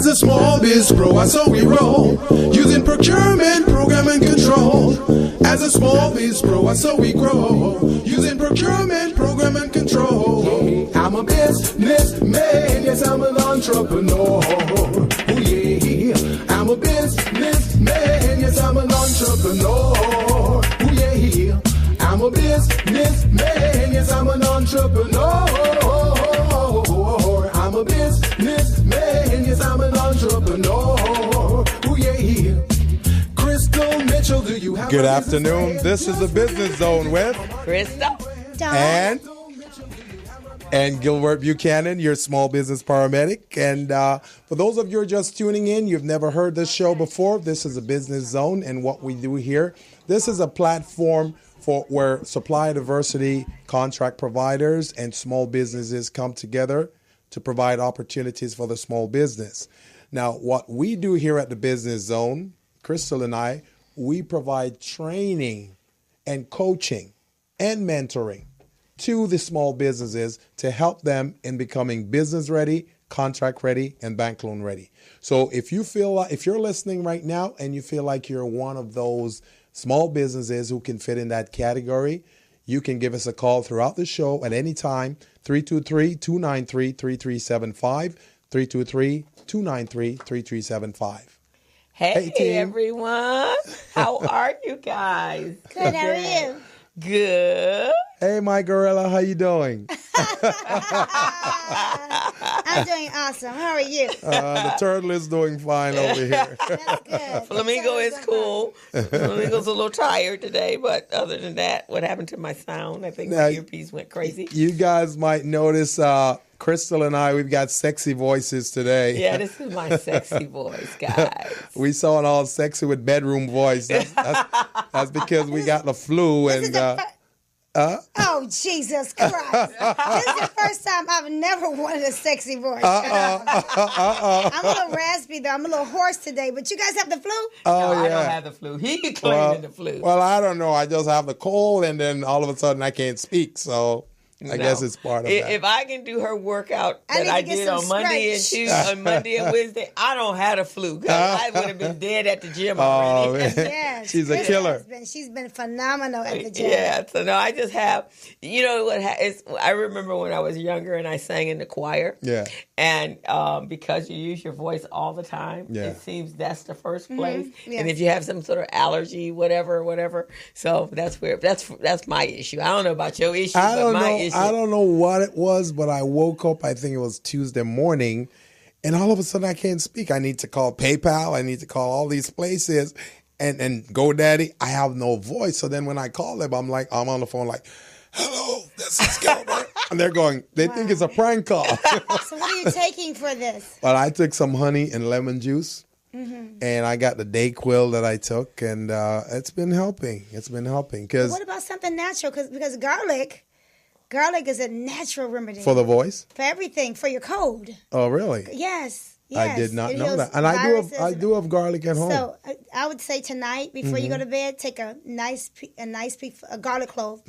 As a small biz pro, that's how we roll. Using procurement, program, and control. As a small biz pro, that's how we grow. Using procurement, program, and control. I'm a businessman, yes, I'm an entrepreneur. Oh yeah, I'm a businessman, yes, I'm an entrepreneur. Oh yeah, I'm a businessman, yes, I'm an entrepreneur. I'm a businessman, yes, I'm an entrepreneur. Oh yeah. Crystal Mitchell, do you have Good afternoon. This is the Business Zone with Crystal and Gilbert Buchanan, your small business paramedic. And for those of you who are just tuning in, you've never heard this show before. This is a Business Zone, and what we do here, this is a platform for where supply diversity, contract providers, and small businesses come together to provide opportunities for the small business. Now, what we do here at the Business Zone, Crystal and I, we provide training and coaching and mentoring to the small businesses to help them in becoming business ready, contract ready, and bank loan ready. So if you feel like, if you're listening right now and you feel like you're one of those small businesses who can fit in that category, you can give us a call throughout the show at any time, 323-293-3375, 323-293-3375. Hey everyone. How are you guys? Good, how are you? Good. Hey, my gorilla, how you doing? I'm doing awesome. How are you? The turtle is doing fine over here. That's good. Flamingo is cool. Flamingo's a little tired today, but other than that, what happened to my sound? I think my earpiece went crazy. You guys might notice Crystal and I, we've got sexy voices today. Yeah, this is my sexy voice, guys. We saw it all sexy with bedroom voice. That's because we got the flu. Oh, Jesus Christ. This is the first time I've never wanted a sexy voice. I'm a little raspy, though. I'm a little hoarse today. But you guys have the flu? No, I don't have the flu. He claiming the flu. Well, I don't know. I just have the cold, and then all of a sudden I can't speak. So I guess it's part of that. If I can do her workout that I did on Monday and Monday and Wednesday, I don't have a flu. I would have been dead at the gym already. Yes, she's a killer. She's been phenomenal at the gym. Yeah, so no, I just have, you know what, I remember when I was younger and I sang in the choir. Yeah. And because you use your voice all the time, it seems that's the first place. Mm-hmm. Yes. And if you have some sort of allergy, whatever. So that's my issue. I don't know about your issue, but my issue. I don't know what it was, but I woke up, I think it was Tuesday morning, and all of a sudden I can't speak. I need to call PayPal. I need to call all these places and GoDaddy. I have no voice. So then when I call them, I'm on the phone like, hello, this is Gilbert. And they're going, they think it's a prank call. So what are you taking for this? Well, I took some honey and lemon juice. Mm-hmm. And I got the Dayquil that I took, and it's been helping. What about something natural? Because garlic is a natural remedy. For the voice? For everything, for your cold. Oh, really? Yes. I did not know that. And I do have garlic at home. So I would say tonight, before you go to bed, take a nice piece, a garlic clove,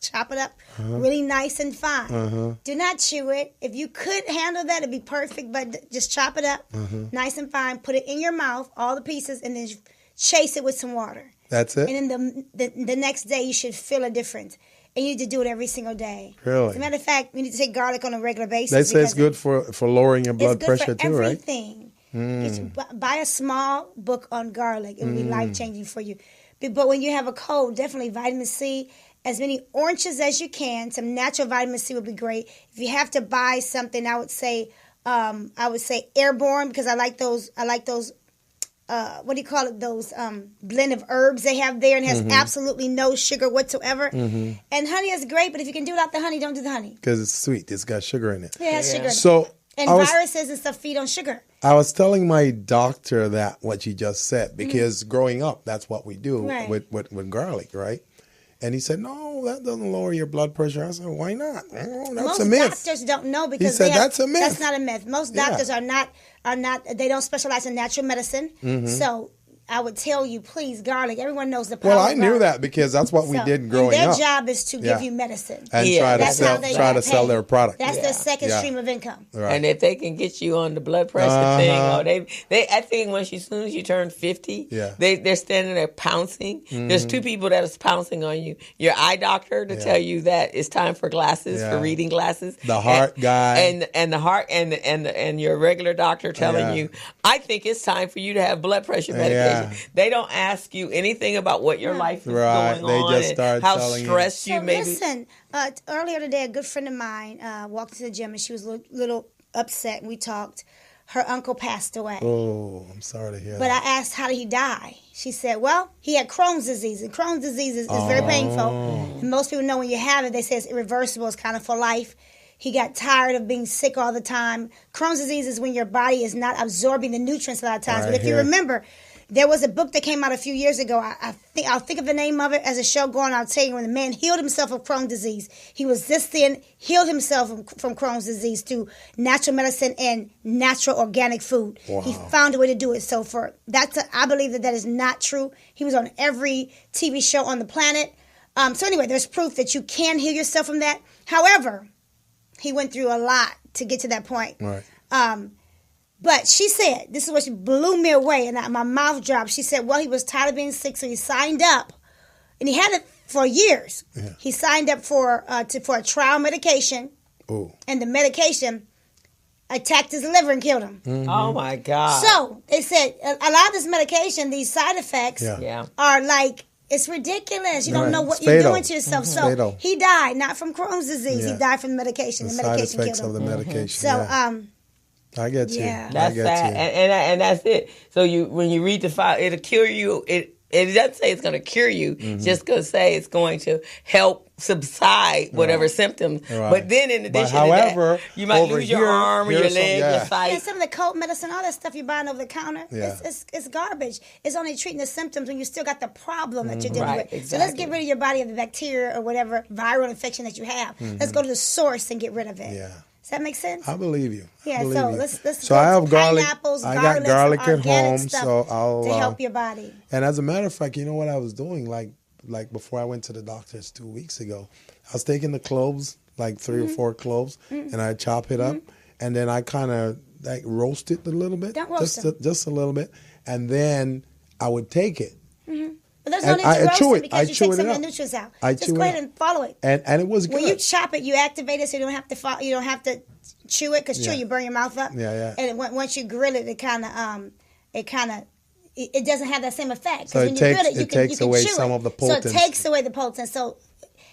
chop it up really nice and fine. Do not chew it. If you could handle that, it'd be perfect, but just chop it up nice and fine. Put it in your mouth, all the pieces, and then chase it with some water. That's it? And then the next day, you should feel a difference. And you need to do it every single day. Really? As a matter of fact, you need to take garlic on a regular basis. They say it's good for lowering your blood pressure too, right? Everything. Buy a small book on garlic. It will be life-changing for you. But when you have a cold, definitely vitamin C, as many oranges as you can. Some natural vitamin C would be great. If you have to buy something, I would say Airborne, because I like those what do you call it? Those blend of herbs they have there, and has absolutely no sugar whatsoever. And honey is great, but if you can do without the honey, don't do the honey. Because it's sweet. It's got sugar in it. Yeah, it has sugar in it. So viruses and stuff feed on sugar. I was telling my doctor that what you just said, because growing up, that's what we do with garlic, right? And he said, no, that doesn't lower your blood pressure. I said, why not? Oh, that's a myth. Most doctors don't know, because he said, that's a myth. That's not a myth. Most doctors are not. They don't specialize in natural medicine. So I would tell you, please, garlic. Everyone knows the power. Well, I of knew garlic. that because that's what we did growing their up. Their job is to give you medicine and try to sell their product. That's their second stream of income. Right. And if they can get you on the blood pressure thing, or they I think as soon as you turn 50, they're standing there pouncing. Mm-hmm. There's two people that is pouncing on you. Your eye doctor to tell you that it's time for glasses, for reading glasses. The heart guy and the heart and your regular doctor telling you, I think it's time for you to have blood pressure medication. They don't ask you anything about what your life is going on. They just start how telling stressed you may be. Listen, earlier today, a good friend of mine walked to the gym and she was a little upset. And we talked. Her uncle passed away. Oh, I'm sorry to hear that. But I asked, how did he die? She said, well, he had Crohn's disease. And Crohn's disease is very painful. And most people know when you have it, they say it's irreversible. It's kind of for life. He got tired of being sick all the time. Crohn's disease is when your body is not absorbing the nutrients a lot of times. But if you remember, there was a book that came out a few years ago. I'll think of the name of it as a show going. I'll tell you, when the man healed himself of Crohn's disease. He was this thin, healed himself from Crohn's disease through natural medicine and natural organic food. Wow. He found a way to do it. So I believe that is not true. He was on every TV show on the planet. So anyway, there's proof that you can heal yourself from that. However, he went through a lot to get to that point. Right. But she said, this is what she blew me away, and my mouth dropped. She said, well, he was tired of being sick, so he signed up. And he had it for years. Yeah. He signed up for a trial medication. Ooh. And the medication attacked his liver and killed him. Mm-hmm. Oh, my God. So they said, a lot of this medication, these side effects are like, it's ridiculous. You don't know what you're doing to yourself. Mm-hmm. So he died, not from Crohn's disease. He died from the medication. The medication side effects killed him. of the medication. So, I get you. Yeah. That's sad. And that's it. So when you read the file, it'll cure you. It doesn't say it's going to cure you. It's just going to say it's going to help subside whatever symptoms. Right. But then in addition to that, you might lose your arm or your leg, your sight. Yeah, some of the cold medicine, all that stuff you're buying over the counter, it's garbage. It's only treating the symptoms when you still got the problem that you're dealing with. Exactly. So let's get rid of your body of the bacteria or whatever viral infection that you have. Mm-hmm. Let's go to the source and get rid of it. Yeah. Does that make sense? I believe you. Yeah, let's so I have garlic. I got garlic at home, so I'll to help your body. And as a matter of fact, you know what I was doing? Like before I went to the doctor's 2 weeks ago, I was taking the cloves, like 3 or 4 cloves, and I chop it up, and then I kind of like roast it a little bit, just a little bit, and then I would take it. Mm-hmm. But there's no need to roast it because you take some of the nutrients out. Just go ahead and follow it. And it was good. When you chop it, you activate it so you don't have to chew it because you burn your mouth up. Yeah. And once you grill it, it doesn't have that same effect. So it takes away some of the potency. So it takes away the potency. So,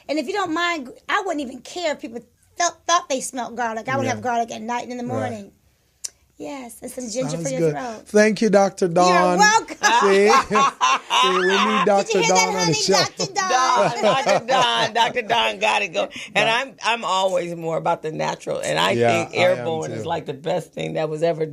and if you don't mind, I wouldn't even care if people thought they smelled garlic. I would have garlic at night and in the morning. Right. Yes, and some ginger for your throat. Thank you, Dr. Dawn. You're welcome. See, we need Dr. Dawn on the show. Dr. Dawn got it go. And I'm always more about the natural. And I think airborne is like the best thing that was ever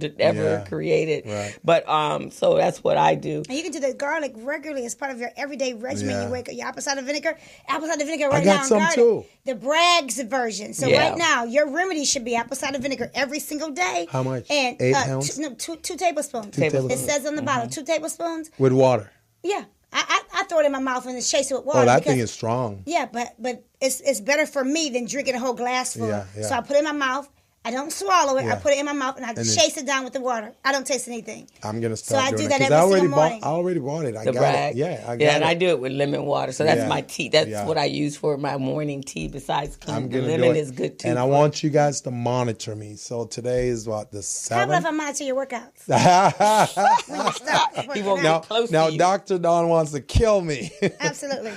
created. Right. But so that's what I do. And you can do the garlic regularly as part of your everyday regimen. You wake up your apple cider vinegar. Apple cider vinegar right now. I got some too. The Bragg's version. So right now, your remedy should be apple cider vinegar every single day. How much? And 8 ounces? Two tablespoons. It says on the bottle, 2 tablespoons. With water? Yeah. I throw it in my mouth and chase it with water. Oh, that thing is strong. Yeah, but it's better for me than drinking a whole glass full. Yeah. So I put it in my mouth. I don't swallow it. I put it in my mouth and I chase it down with the water. I don't taste anything. I'm going to start doing that. So I do that every single morning. I already bought it. I got Bragg. it. Yeah, I got it. And I do it with lemon water. So that's my tea. That's what I use for my morning tea besides lemon is good too. And I want you guys to monitor me. So today is what, the 7th? How about if I monitor your workouts? When you stop. He won't get close to you. Now, Dr. Dawn wants to kill me. Absolutely.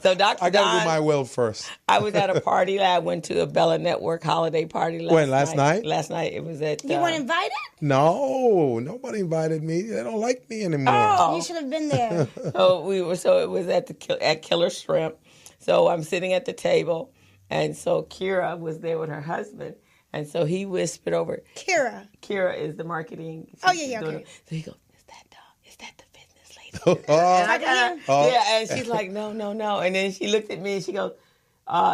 So Dr. I got to do my will first. I was at a party. I went to a Bella Network holiday party last night? Last night. It was at... You weren't invited? No, nobody invited me. They don't like me anymore. Oh. You should have been there. So it was at Killer Shrimp. So I'm sitting at the table, and so Kira was there with her husband, and so he whispered over. Kira is the marketing. Okay. So he goes, "Is that the business lady?" And she's like, "No." And then she looked at me and she goes,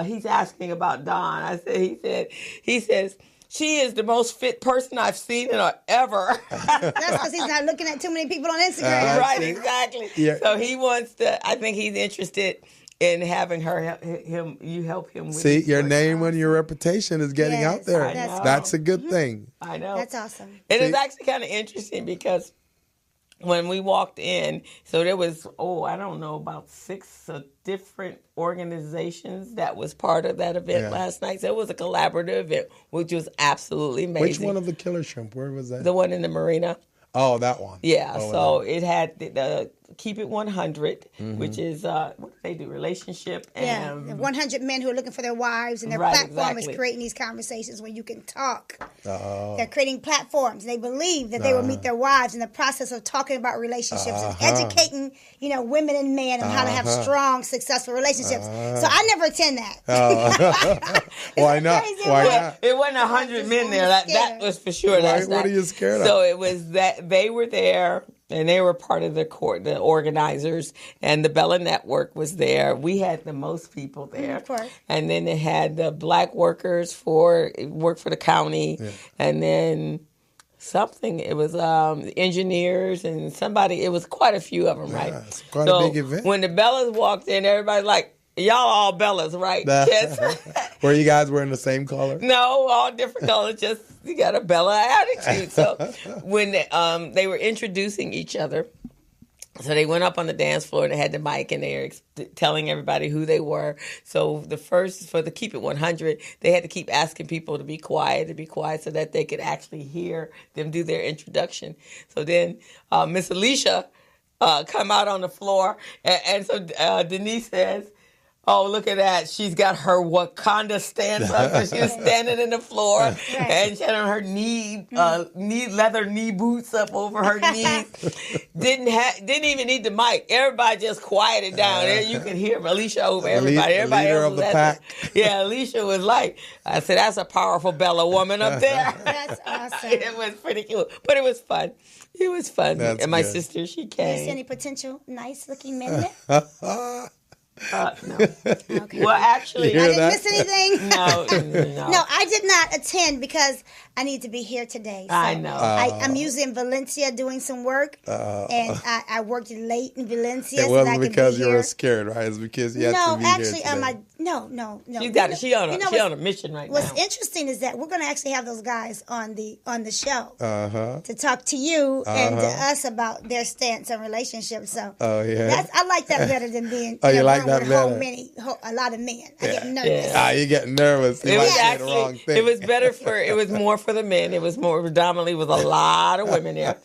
"He's asking about Don." I said, he says. She is the most fit person I've seen in ever. That's because he's not looking at too many people on Instagram. Right, exactly. Yeah. So he wants to. I think he's interested in having you help him with See, his your work. name and your reputation is getting Yes, out there. I know. That's a good thing. I know. That's awesome. It is actually kind of interesting because when we walked in, so there was, I don't know, about 6 different organizations that was part of that event last night. So it was a collaborative event, which was absolutely amazing. Which one of the Killer Shrimp? Where was that? The one in the marina. Oh, that one. Yeah, Oh, so it had the Keep It 100, which is, what do they do? Relationship and... Yeah, 100 men who are looking for their wives, and their Right, platform exactly. is creating these conversations where you can talk. They're creating platforms. They believe that they will meet their wives in the process of talking about relationships and educating, women and men on how to have strong, successful relationships. So I never attend that. Why not? crazy. Why Yeah, not? it wasn't 100 men there. That was for sure. Why- last what night. are you scared of? So it was that they were there, and they were part of the organizers, and the Bella Network was there. We had the most people there. Of course. And then they had the black workers work for the county, and then something. It was engineers and somebody. It was quite a few of them, right? It's quite a big event. When the Bellas walked in, everybody's like, "Y'all all Bellas, right?" Yes. Were you guys wearing the same color? No, all different colors. Just you got a Bella attitude. So when they were introducing each other, so they went up on the dance floor and they had the mic and they were telling everybody who they were. So for the Keep It 100, they had to keep asking people to be quiet so that they could actually hear them do their introduction. So then Miss Alicia come out on the floor, and so Denise says, "Oh, look at that. She's got her Wakanda stance up. So she was standing in the floor and she had on her leather knee boots up over her knees. Didn't even need the mic. Everybody just quieted down. You could hear Alicia over everybody. Everybody leader else of the was pack. Yeah, Alicia was like, I said, that's a powerful Bella woman up there. That's awesome. It was pretty cool. But it was fun. It was fun. That's and my good. sister, she Do you see came. any potential nice-looking men there? No. Okay. Well, actually, You I hear didn't that? miss anything. no. No, I did not attend because I need to be here today. So I know. I'm usually in Valencia doing some work, and I worked late in Valencia. It so that I wasn't could because be you here. were scared, right? It's because you had No, to be actually, here today. no. She on a mission right What's now. interesting is that we're going to actually have those guys on the show Uh-huh. to talk to you and to us about their stance on relationships. So Oh, yeah. I like that better than being Oh, you in a like room that with better? a lot of men. I get nervous. Yeah. Ah, you get nervous. You It might was say the wrong actually, thing. it was better it was more for the men. It was more predominantly with a lot of women there.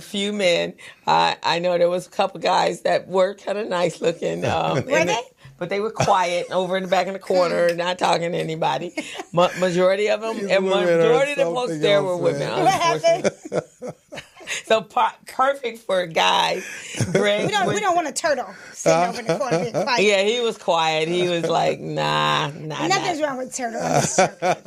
Few men. I know there was a couple guys that were kind of nice looking. Were they? But they were quiet over in the back in the corner, not talking to anybody. Majority of them, You and women are majority of the folks something there else, were women. man. What happened? So perfect for a guy. Greg We don't want a turtle sitting over in the corner being quiet. Yeah, he was quiet. He was like, nah. Nothing's wrong with turtle. I'm just joking.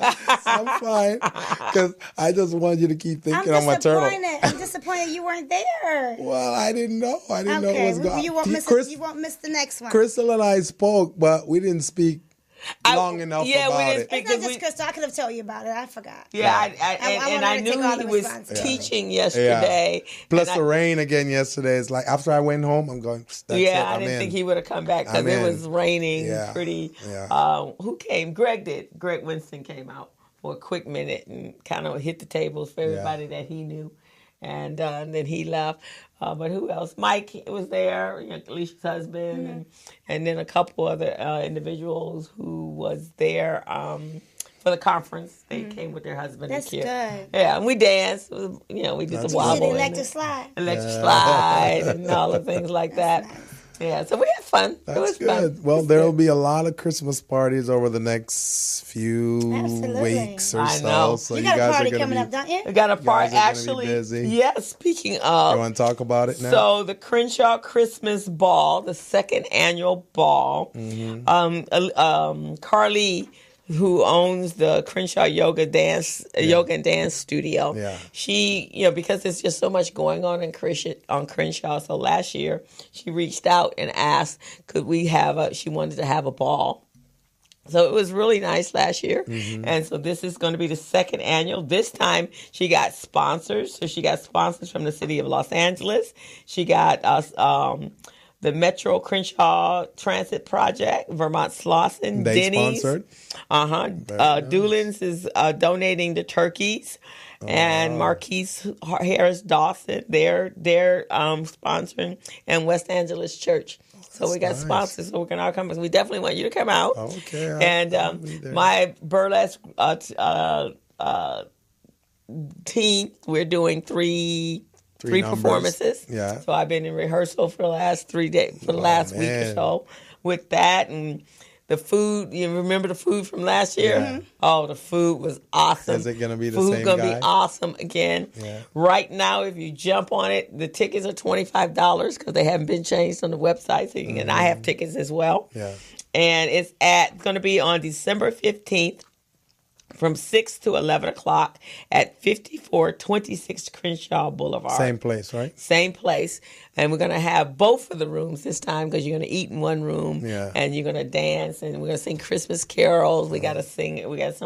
I'm fine. Because I just wanted you to keep thinking I'm a turtle. I'm disappointed you weren't there. Well, I didn't know. I didn't know it was going You won't miss the next one. Crystal and I spoke, but we didn't speak long enough we about didn't it. speak. It's not just Crystal. I could have told you about it. I forgot. Yeah, I and wanted I to take knew all he the was responsibility. teaching yesterday. Plus and the rain again yesterday. It's like after I went home, I'm going, that's it, I I'm didn't in. think he would have come back because I'm it in. was raining Yeah. pretty. Yeah. Who came? Greg did. Greg Winston came out for a quick minute and kind of hit the tables for everybody that he knew. And then he left. But who else? Mike was there, Alicia's husband, and then a couple other individuals who was there for the conference. They came with their husband That's and kid. good. Yeah, and we danced. It was, we did That's the good. wobble. Did the and electric slide? electric slide and all the things like that. That's nice. Yeah, so we had fun. That's it was good. fun. Well, there will be a lot of Christmas parties over the next few Absolutely. weeks or I so. know. So You you got a guys party are going coming to up, don't you? We got a party. guys are gonna be Actually, busy. yes, speaking You of, want to talk about it now? so the Crenshaw Christmas Ball, the second annual ball, Carly, who owns the Crenshaw Yoga and Dance Studio. Yeah. She, because there's just so much going on Crenshaw. So last year she reached out and asked, could we have she wanted to have a ball. So it was really nice last year. And so this is going to be the second annual. This time she got sponsors. So she got sponsors from the city of Los Angeles. She got the Metro Crenshaw Transit Project, Vermont Slauson, They Denny's. sponsored. Doolin's is donating the turkeys. And Marquise Harris Dawson, they're sponsoring, and West Angeles Church. So we got sponsors, so we're going to all come. We definitely want you to come out. Okay. And my burlesque team, we're doing three performances. Yeah. So I've been in rehearsal for the last 3 days, for the last week or so with that. And the food, you remember the food from last year? Yeah. Oh, the food was awesome. Is it going to be the Food's same gonna guy? be awesome again. Yeah. Right now, if you jump on it, the tickets are $25 because they haven't been changed on the website. So and I have tickets as well. Yeah. And it's going to be on December 15th from 6 to 11 o'clock at 5426 Crenshaw Boulevard. Same place, right? Same place. And we're going to have both of the rooms this time because you're going to eat in one room and you're going to dance and we're going to sing Christmas carols. We got to sing. We got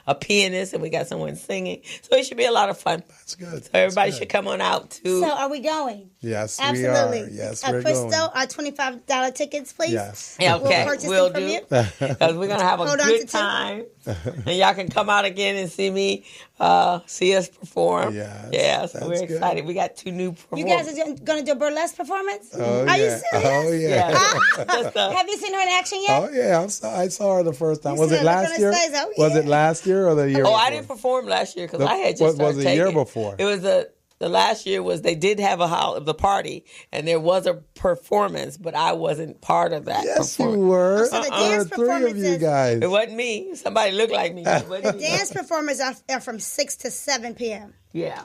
a pianist, and we got someone singing. So it should be a lot of fun. That's good. So everybody should come on out too. So are we going? Yes, Absolutely. we are. Yes, we're Crystal, going. our $25 tickets, please. Yes. Yeah, okay, We'll purchase we'll them from do. you. Because we're going to have a Hold on good to time. And y'all can come out again and see me, see us perform. Yes, Yeah, so that's we're good. excited. We got 2 new You performers. guys are going to do a burlesque performance? Oh, Are you yeah. serious? Oh, yeah. Just, Have you seen her in action yet? Oh, yeah. I saw her the first time. You Was see it her look last on year? his face, oh, Was yeah. it last year or the year Oh, before? I didn't perform last year because I had just was started the taking. year before? It was the last year was they did have the party and there was a performance, but I wasn't part of that. Yes, you performance. were. So the There dance were 3 of you performances- guys. It wasn't me. Somebody looked like me. It wasn't me. Dance performances are from 6 to 7 p.m. Yeah.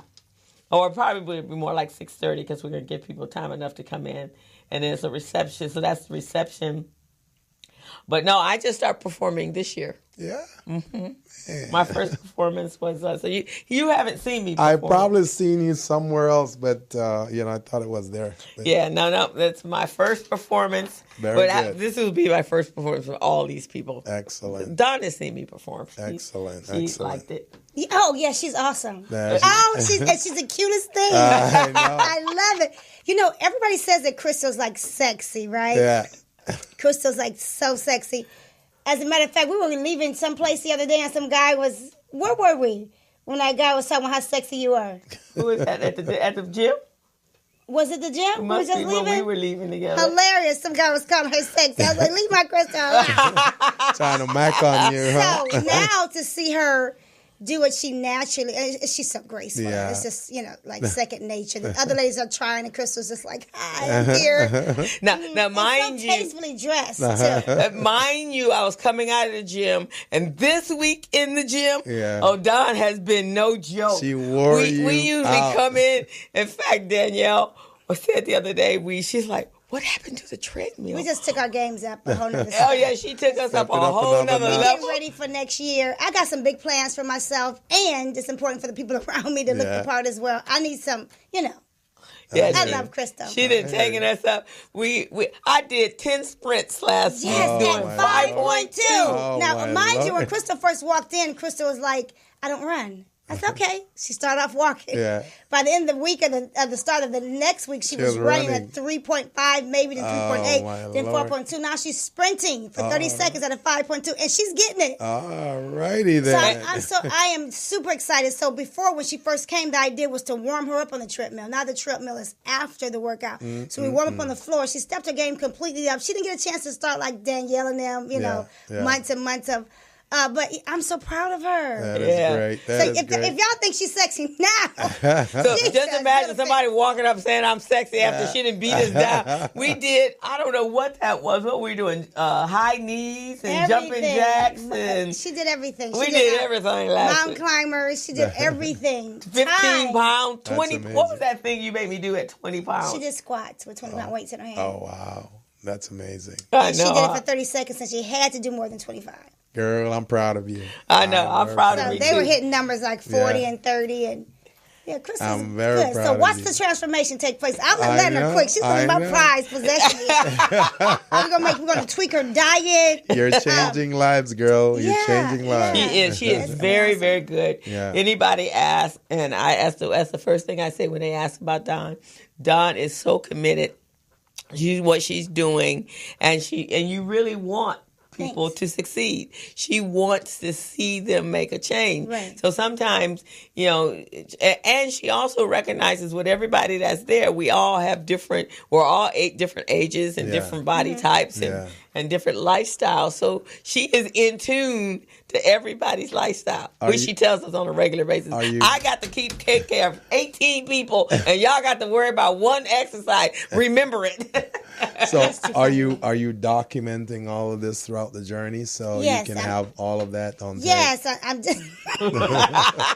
Or probably be more like 6:30 because we're going to give people time enough to come in. And there's a reception. So that's the reception. But no, I just started performing this year. Yeah. My first performance was, so you haven't seen me before. I probably seen you somewhere else, but, I thought it was there. But Yeah, no, that's my first performance. Very but good. This will be my first performance for all these people. Excellent. Dawn has seen me perform. Excellent, She excellent. liked it. Oh, yeah, she's awesome. That's- Oh, she's the cutest thing. I know. I love it. Everybody says that Crystal's like sexy, right? Yeah. Crystal's like so sexy. As a matter of fact, we were leaving someplace the other day and some guy was, where were we? When that guy was talking about how sexy you are. Who was that at the gym? Was it the gym? We were Must just be when we leaving? were leaving together. Hilarious. Some guy was calling her sexy. I was like, leave my Crystal alone. Trying to mac on you, huh? So now to see her do what she naturally, and she's so graceful. Yeah. It's just, like second nature. The other ladies are trying, and Crystal's just like, hi, I'm here. Now, And mind so you, tastefully dressed, too. mind you, I was coming out of the gym, and this week in the gym, Yeah. Dawn has been no joke. She wore we you usually out. come in. In fact, Danielle said the other day, she's like, what happened to the treadmill? We just took our games up a whole nother Oh, step. yeah, she took us up a it up whole another nother notch. level. Getting ready for next year. I got some big plans for myself, and it's important for the people around me to look Yeah. the part as well. I need some, Yeah, I she- love Crystal. She done taken us up. I did 10 sprints last week. Yes, doing at my 5.2. Oh, Now, my mind you, when Lord. Crystal first walked in, Crystal was like, I don't run. I said, okay. She started off walking. Yeah. By the end of the week, at the start of the next week, she was running at 3.5, maybe then 3.8, my then Lord. 4.2. Now she's sprinting for 30 seconds at a 5.2, and she's getting it. All righty So then. I am super excited. So before, when she first came, the idea was to warm her up on the treadmill. Now the treadmill is after the workout. So we warm up on the floor. She stepped her game completely up. She didn't get a chance to start like Danielle and them, Yeah. months and months of. But I'm so proud of her. That is Yeah. great. So That is if great. y'all think she's sexy now, So Jesus, just imagine little somebody walking up saying I'm sexy after she didn't beat us down. We did, I don't know what that was. What were we doing? High knees and jumping everything. jacks. And She did everything. She we did everything last Mountain week. climbers. She did everything. 15 Time. pounds, 20. amazing. What was that thing you made me do at 20 pounds? She did squats with 20 pound weights in her hand. Oh, wow. That's amazing. I She did it know. for 30 seconds, and she had to do more than 25. Girl, I'm proud of you. I know. I'm proud of So me they were too. hitting numbers like 40 Yeah. and 30, and Yeah, Chris I'm is very good. proud So of watch you. the transformation take place. I'm not I letting her know, quick. She's going to be I my know. prized possession. We're going to tweak her diet. You're changing lives, girl. You're Yeah, changing lives. She is That's very, awesome. very good. Yeah. Anybody ask, and that's the first thing I say when they ask about Dawn. Dawn is so committed. She's what she's doing, and you really want people Thanks. to succeed. She wants to see them make a change. Right. So sometimes, and she also recognizes with everybody that's there, we're all 8 different ages and Yeah. different body types and different lifestyles. So she is in tune to everybody's lifestyle, which she tells us on a regular basis. I got to take care of 18 people, and y'all got to worry about one exercise. Remember it. So are you documenting all of this throughout the journey so Yes, you can have all of that on tape? Yes, I'm just.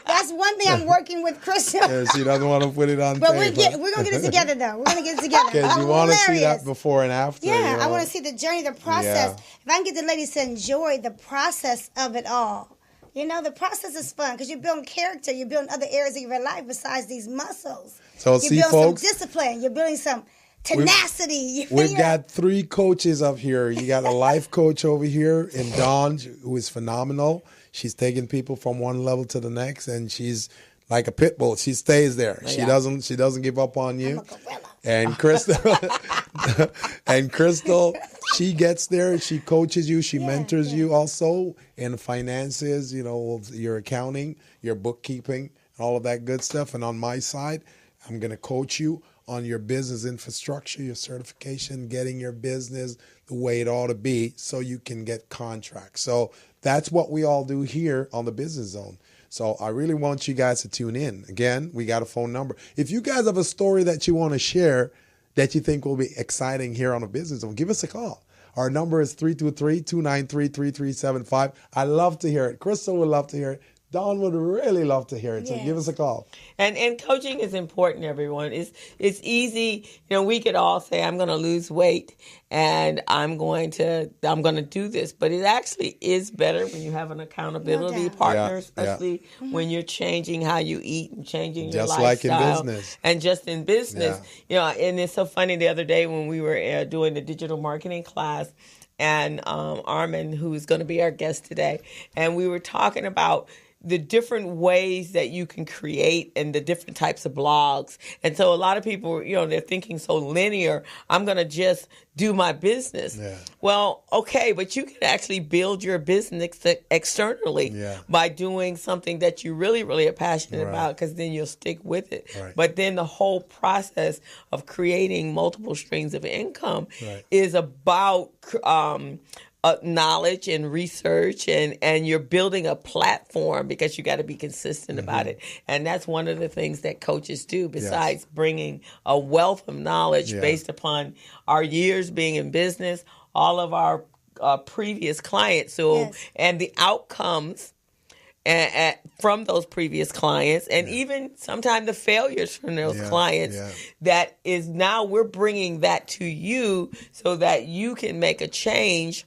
That's one thing I'm working with Crystal. Yeah, she doesn't want to put it on But tape. we're going to get it together, though. We're going to get it together. Because you want to see Hilarious. that before and after. Yeah, you know? I want to see the journey, the process. Yeah. If I can get the ladies to enjoy the process of it all. The process is fun because you're building character. You're building other areas of your life besides these muscles. So you're see, building folks, some discipline. You're building some tenacity. We've got 3 coaches up here. You got a life coach over here in Dawn, who is phenomenal. She's taking people from one level to the next, and she's like a pit bull. She stays there. She doesn't give up on you. I'm a gorilla. And Crystal, she gets there. She coaches you. She mentors you also in finances, your accounting, your bookkeeping, all of that good stuff. And on my side, I'm going to coach you on your business infrastructure, your certification, getting your business the way it ought to be so you can get contracts. So that's what we all do here on the Business Zone. So I really want you guys to tune in. Again, we got a phone number. If you guys have a story that you want to share that you think will be exciting here on the Business Zone, give us a call. Our number is 323-293-3375. I love to hear it. Crystal would love to hear it. Dawn would really love to hear it. So give us a call. And coaching is important, everyone. It's easy. We could all say, I'm going to lose weight and I'm going to do this. But it actually is better when you have an accountability partner, especially when you're changing how you eat and changing your lifestyle. Just like in business. And just in business. And it's so funny the other day when we were doing the digital marketing class, and Armin, who is going to be our guest today, and we were talking about the different ways that you can create and the different types of blogs. And so a lot of people, they're thinking so linear, I'm going to just do my business. Yeah. Well, okay, but you can actually build your business externally by doing something that you really, really are passionate about, because then you'll stick with it. Right. But then the whole process of creating multiple streams of income is about knowledge and research, and you're building a platform because you got to be consistent about it. And that's one of the things that coaches do, besides bringing a wealth of knowledge based upon our years being in business, all of our previous clients, and the outcomes from those previous clients, and even sometimes the failures from those clients. That is, now we're bringing that to you so that you can make a change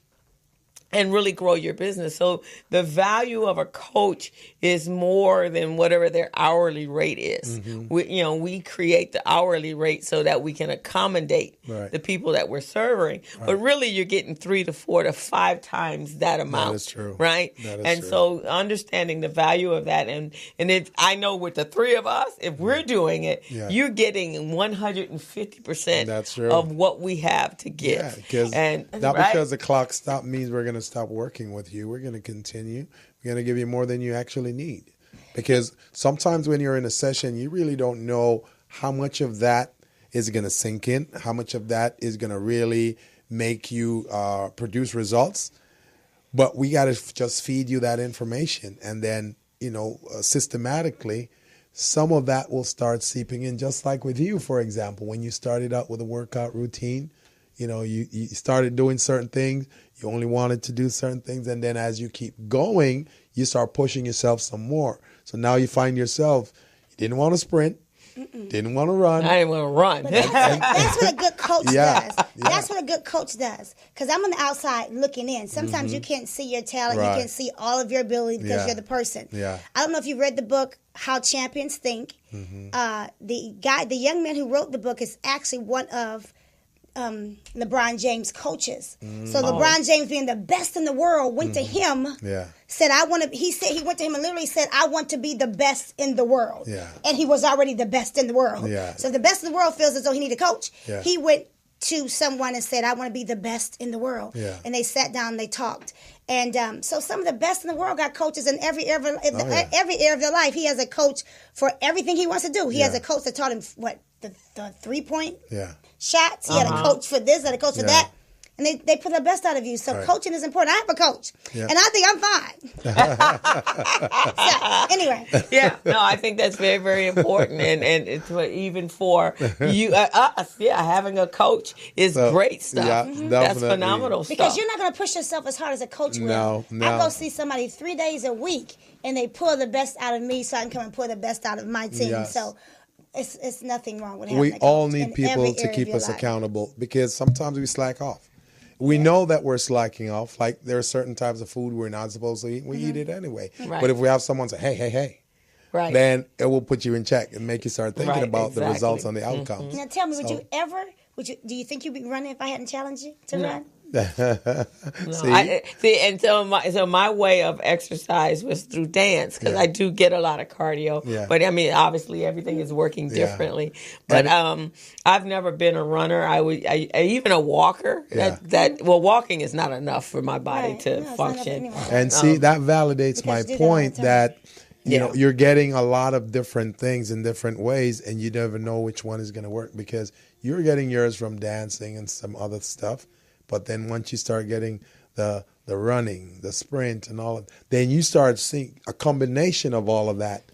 and really grow your business. So the value of a coach is more than whatever their hourly rate is. We create the hourly rate so that we can accommodate the people that we're serving. But really, you're getting 3 to 4 to 5 times that amount. That is true. Right? That is true. So understanding the value of that, and I know with the 3 of us, if we're doing it, you're getting 150% of what we have to give. Yeah, because not because the clock stopped means we're going to stop working with you. We're going to continue. We're going to give you more than you actually need. Because sometimes when you're in a session, you really don't know how much of that is going to sink in, how much of that is going to really make you produce results. But we got to just feed you that information. And then, systematically, some of that will start seeping in, just like with you, for example. When you started out with a workout routine, you started doing certain things. You only wanted to do certain things. And then as you keep going, you start pushing yourself some more. So now you find yourself, you didn't want to sprint, didn't want to run. I didn't want to run. But that's what a good coach does. That's what a good coach does. Because I'm on the outside looking in. Sometimes you can't see your talent. Right. You can't see all of your ability because you're the person. Yeah. I don't know if you read the book, How Champions Think. The young man who wrote the book is actually one of LeBron James' coaches. So LeBron James, being the best in the world, went to him. Said, "I want to." He said he went to him and literally said, "I want to be the best in the world." And he was already the best in the world. So if the best in the world feels as though he need a coach, he went to someone and said, "I want to be the best in the world." And they sat down and they talked. And so some of the best in the world got coaches in every area of their life. He has a coach for everything he wants to do. He has a coach that taught him the 3-point shots. He had a coach for this and a coach for that. And they put the best out of you. So coaching is important. I have a coach. And I think I'm fine. So, anyway. Yeah. No, I think that's very, very important. And it's even for you, us, having a coach is great stuff. Yeah, That's phenomenal stuff. Because you're not going to push yourself as hard as a coach will. No. I go see somebody 3 days a week, and they pull the best out of me so I can come and pull the best out of my team. So it's nothing wrong with having a coach. We all need people to keep us accountable because sometimes we slack off. We know that we're slacking off. Like there are certain types of food we're not supposed to eat. We eat it anyway. But if we have someone say, hey, then it will put you in check and make you start thinking about the results and the outcomes. Now tell me, do you think you'd be running if I hadn't challenged you to run? So my way of exercise was through dance because I do get a lot of cardio. But I mean, obviously everything is working differently. But I've never been a runner. I even a walker. Walking is not enough for my body to function. And see, that validates my point that you know you're getting a lot of different things in different ways, and you never know which one is going to work because you're getting yours from dancing and some other stuff. But then once you start getting the running, the sprint, and all of, then you start seeing a combination of all of that.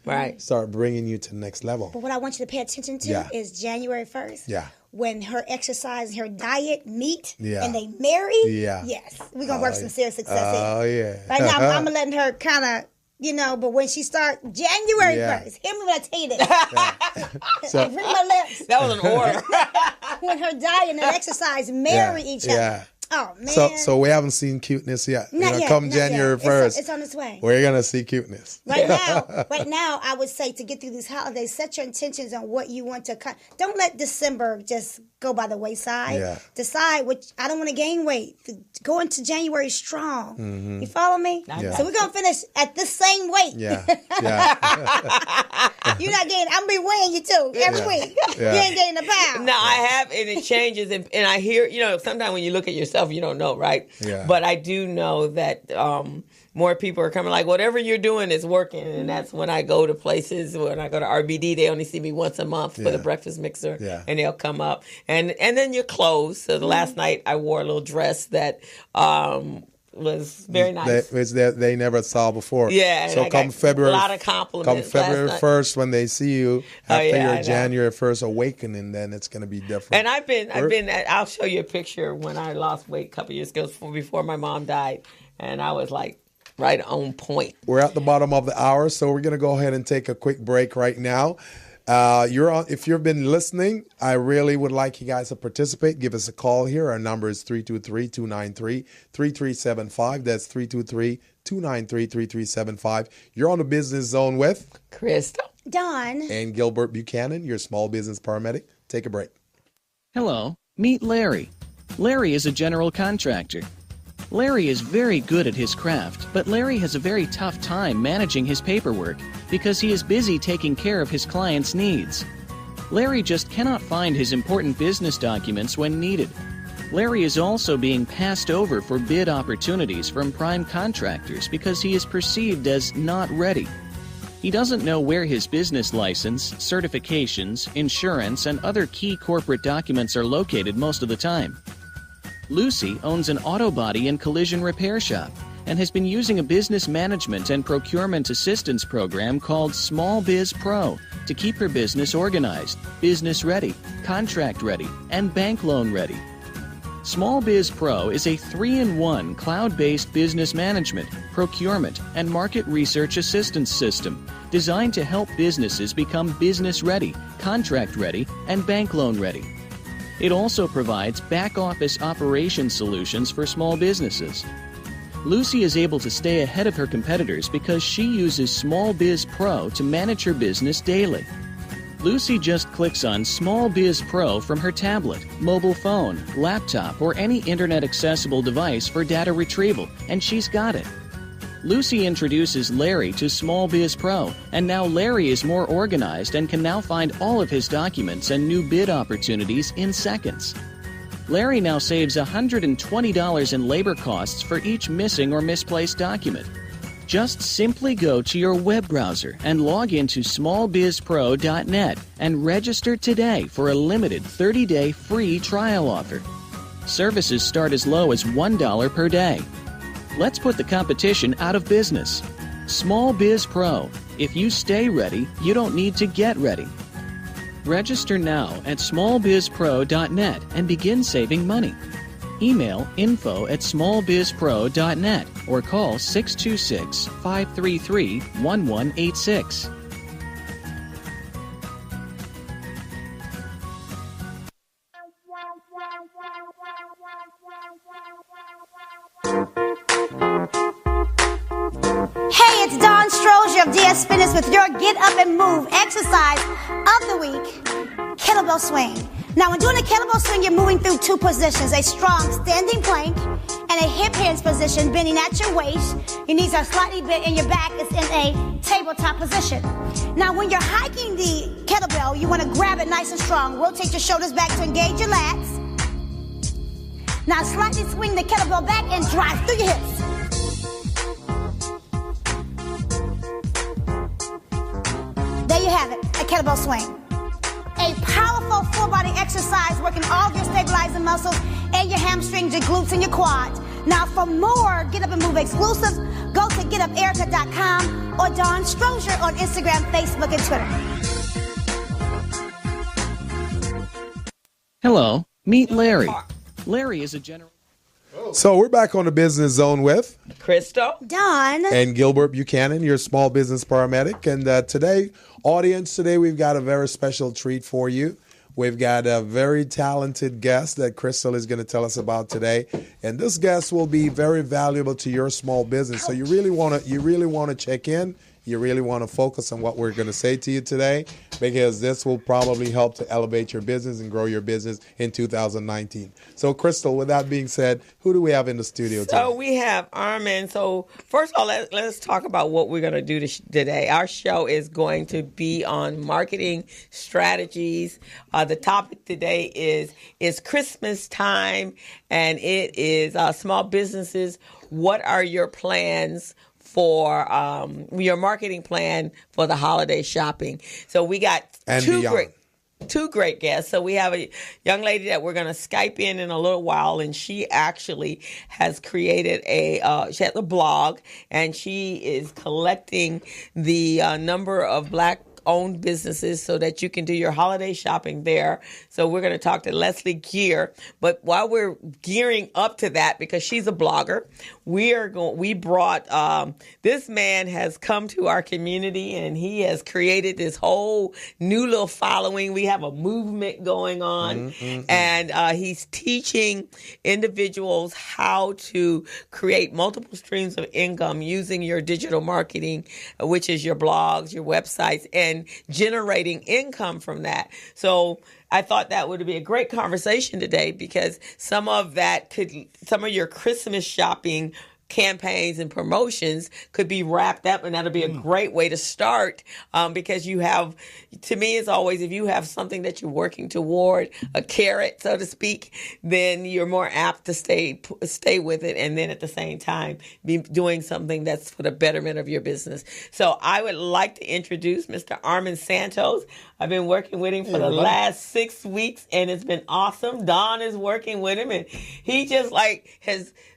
Start bringing you to the next level. But what I want you to pay attention to is January 1st. When her exercise and her diet meet and they marry. Yes, we're gonna work some serious success here. Right now, I'm letting her kind of. But when she starts January 1st, hear me when I tell you this. So, read my lips. That was an order. When her diet and her exercise marry each other. Oh, man. So we haven't seen cuteness yet. Not yet. Come January 1st. It's on its way. We're going to see cuteness. Right now, I would say to get through these holidays, set your intentions on what you want to don't let December just go by the wayside. Decide what I don't want to gain weight. Go into January strong. You follow me? So we're going to finish at the same weight. You're not gaining. I'm going to be weighing you too every week. You ain't gaining a pound. No, I have, and it changes. And I hear, sometimes when you look at yourself, you don't know, right? But I do know that more people are coming, like, whatever you're doing is working. And that's when I go to places, when I go to RBD, they only see me once a month for the breakfast mixer. And they'll come up. And then your clothes. So the last night I wore a little dress that was very nice. They never saw before. So come February, a lot of compliments. Come February 1st when they see you after your January 1st awakening, then it's going to be different. And I've been. I'll show you a picture when I lost weight a couple years ago before my mom died, and I was like right on point. We're at the bottom of the hour, so we're going to go ahead and take a quick break right now. If you've been listening, I really would like you guys to participate. Give us a call here. Our number is 323-293-3375. That's 323-293-3375. You're on the Business Zone with Crystal, Dawn, and Gilbert Buchanan, your small business paramedic. Take a break. Hello, meet Larry. Larry is a general contractor. Larry is very good at his craft, but Larry has a very tough time managing his paperwork because he is busy taking care of his clients' needs. Larry just cannot find his important business documents when needed. Larry is also being passed over for bid opportunities from prime contractors because he is perceived as not ready. He doesn't know where his business license, certifications, insurance, and other key corporate documents are located most of the time. Lucy owns an auto body and collision repair shop and has been using a business management and procurement assistance program called Small Biz Pro to keep her business organized, business ready, contract ready, and bank loan ready. Small Biz Pro is a 3-in-1 cloud-based business management, procurement, and market research assistance system designed to help businesses become business ready, contract ready, and bank loan ready. It also provides back-office operation solutions for small businesses. Lucy is able to stay ahead of her competitors because she uses Small Biz Pro to manage her business daily. Lucy just clicks on Small Biz Pro from her tablet, mobile phone, laptop, or any internet-accessible device for data retrieval, and she's got it. Lucy introduces Larry to Small Biz Pro, and now Larry is more organized and can now find all of his documents and new bid opportunities in seconds. Larry now saves $120 in labor costs for each missing or misplaced document. Just simply go to your web browser and log into smallbizpro.net and register today for a limited 30-day free trial offer. Services start as low as $1 per day. Let's put the competition out of business. Small Biz Pro. If you stay ready, you don't need to get ready. Register now at smallbizpro.net and begin saving money. Email info@smallbizpro.net or call 626-533-1186. Hey, it's Dawn Strozier of DS Fitness with your Get Up and Move exercise of the week, kettlebell swing. Now, when doing a kettlebell swing, you're moving through two positions, a strong standing plank and a hip hinge position, bending at your waist. Your knees are slightly bent and your back is in a tabletop position. Now, when you're hiking the kettlebell, you want to grab it nice and strong. Rotate your shoulders back to engage your lats. Now, slightly swing the kettlebell back and drive through your hips. There you have it, a kettlebell swing. A powerful full body exercise working all of your stabilizing muscles and your hamstrings, your glutes, and your quads. Now for more Get Up and Move exclusives, go to getuperica.com or Dawn Strozier on Instagram, Facebook, and Twitter. Hello, meet Larry. Larry is a general... So we're back on the Business Zone with Crystal, Dawn, and Gilbert Buchanan, your small business paramedic. And today we've got a very special treat for you. We've got a very talented guest that Crystal is going to tell us about today, and this guest will be very valuable to your small business. So you really want to check in. You really want to focus on what we're going to say to you today, because this will probably help to elevate your business and grow your business in 2019. So, Crystal, with that being said, who do we have in the studio today? So we have Armin. So first of all, let's talk about what we're going to do today. Our show is going to be on marketing strategies. The topic today is Christmas time, and it is small businesses. What are your plans for your marketing plan for the holiday shopping? So we got two great guests. So we have a young lady that we're going to Skype in a little while, and she actually has created she has a blog, and she is collecting the number of Black-owned businesses so that you can do your holiday shopping there. So we're going to talk to Leslie Gear. But while we're gearing up to that, because she's a blogger, we brought this man has come to our community, and he has created this whole new little following. We have a movement going on, and he's teaching individuals how to create multiple streams of income using your digital marketing, which is your blogs, your websites, and generating income from that. So I thought that would be a great conversation today, because some of your Christmas shopping campaigns and promotions could be wrapped up, and that'll be a great way to start, because to me, it's always, if you have something that you're working toward, a carrot, so to speak, then you're more apt to stay with it, and then at the same time be doing something that's for the betterment of your business. So I would like to introduce Mr. Armin Santos. I've been working with him for the last 6 weeks, and it's been awesome. Dawn is working with him, and he just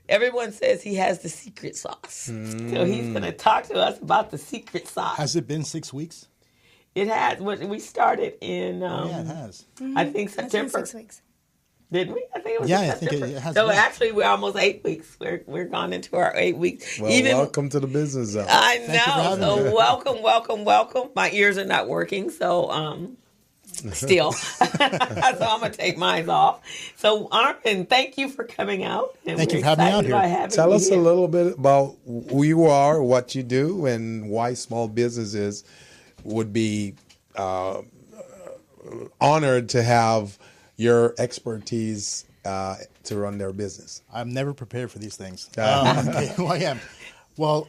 everyone says he has the secret sauce. So he's going to talk to us about the secret sauce. Has it been 6 weeks? It has. We started in, yeah, it has. I think September. 6 weeks. Did we? I think it was Yeah, I September. think it has. So actually, we're almost 8 weeks. We're gone into our 8 weeks. Well, welcome to the Business Zone. I Thank you for know. having So me. welcome. My ears are not working, so still. So I'm going to take mine off. So, Armin, thank you for coming out. And thank you for having me out here. Tell us a little bit about who you are, what you do, and why small businesses would be honored to have your expertise to run their business. I'm never prepared for these things. Okay, well, I am. Well,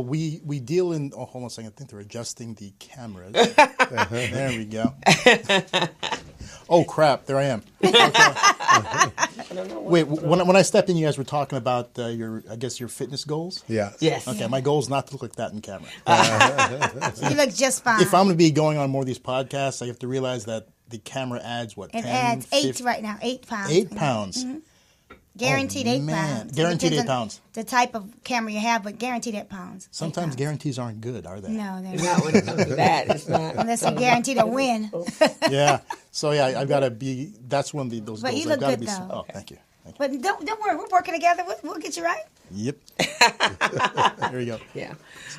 we deal in. Oh, hold on a second. I think they're adjusting the cameras. There we go. Oh crap! There I am. Okay. Wait, when I stepped in, you guys were talking about your fitness goals. Yeah. Yes. Okay, my goal is not to look like that in camera. You look just fine. If I'm going to be going on more of these podcasts, I have to realize that the camera adds what? It 10, adds 8 50, right now, 8 pounds. 8 pounds. Mm-hmm. Guaranteed 8 pounds. Guaranteed 8 pounds. The type of camera you have, but guaranteed 8 pounds. Sometimes guarantees aren't good, are they? No, they're Not not. when it comes to that. It's not. Unless you're guaranteed a win. Yeah. So yeah, I've got to be. That's one of those But goals. you look I've got to good, be. though. Oh, thank you. But don't worry, we're working together. We'll get you right. Yep. There you go. Yeah.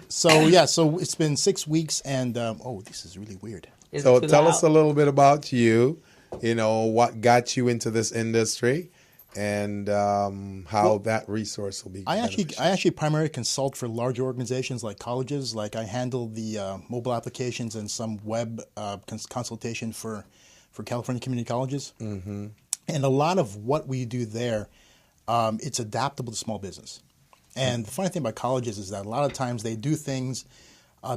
So it's been 6 weeks, and this is really weird. So tell us a little bit about you. You know, what got you into this industry, and how that resource will be. I actually primarily consult for large organizations like colleges. Like I handle the mobile applications and some web consultation for California community colleges. Mm-hmm. And a lot of what we do there, it's adaptable to small business. And the funny thing about colleges is that a lot of times they do things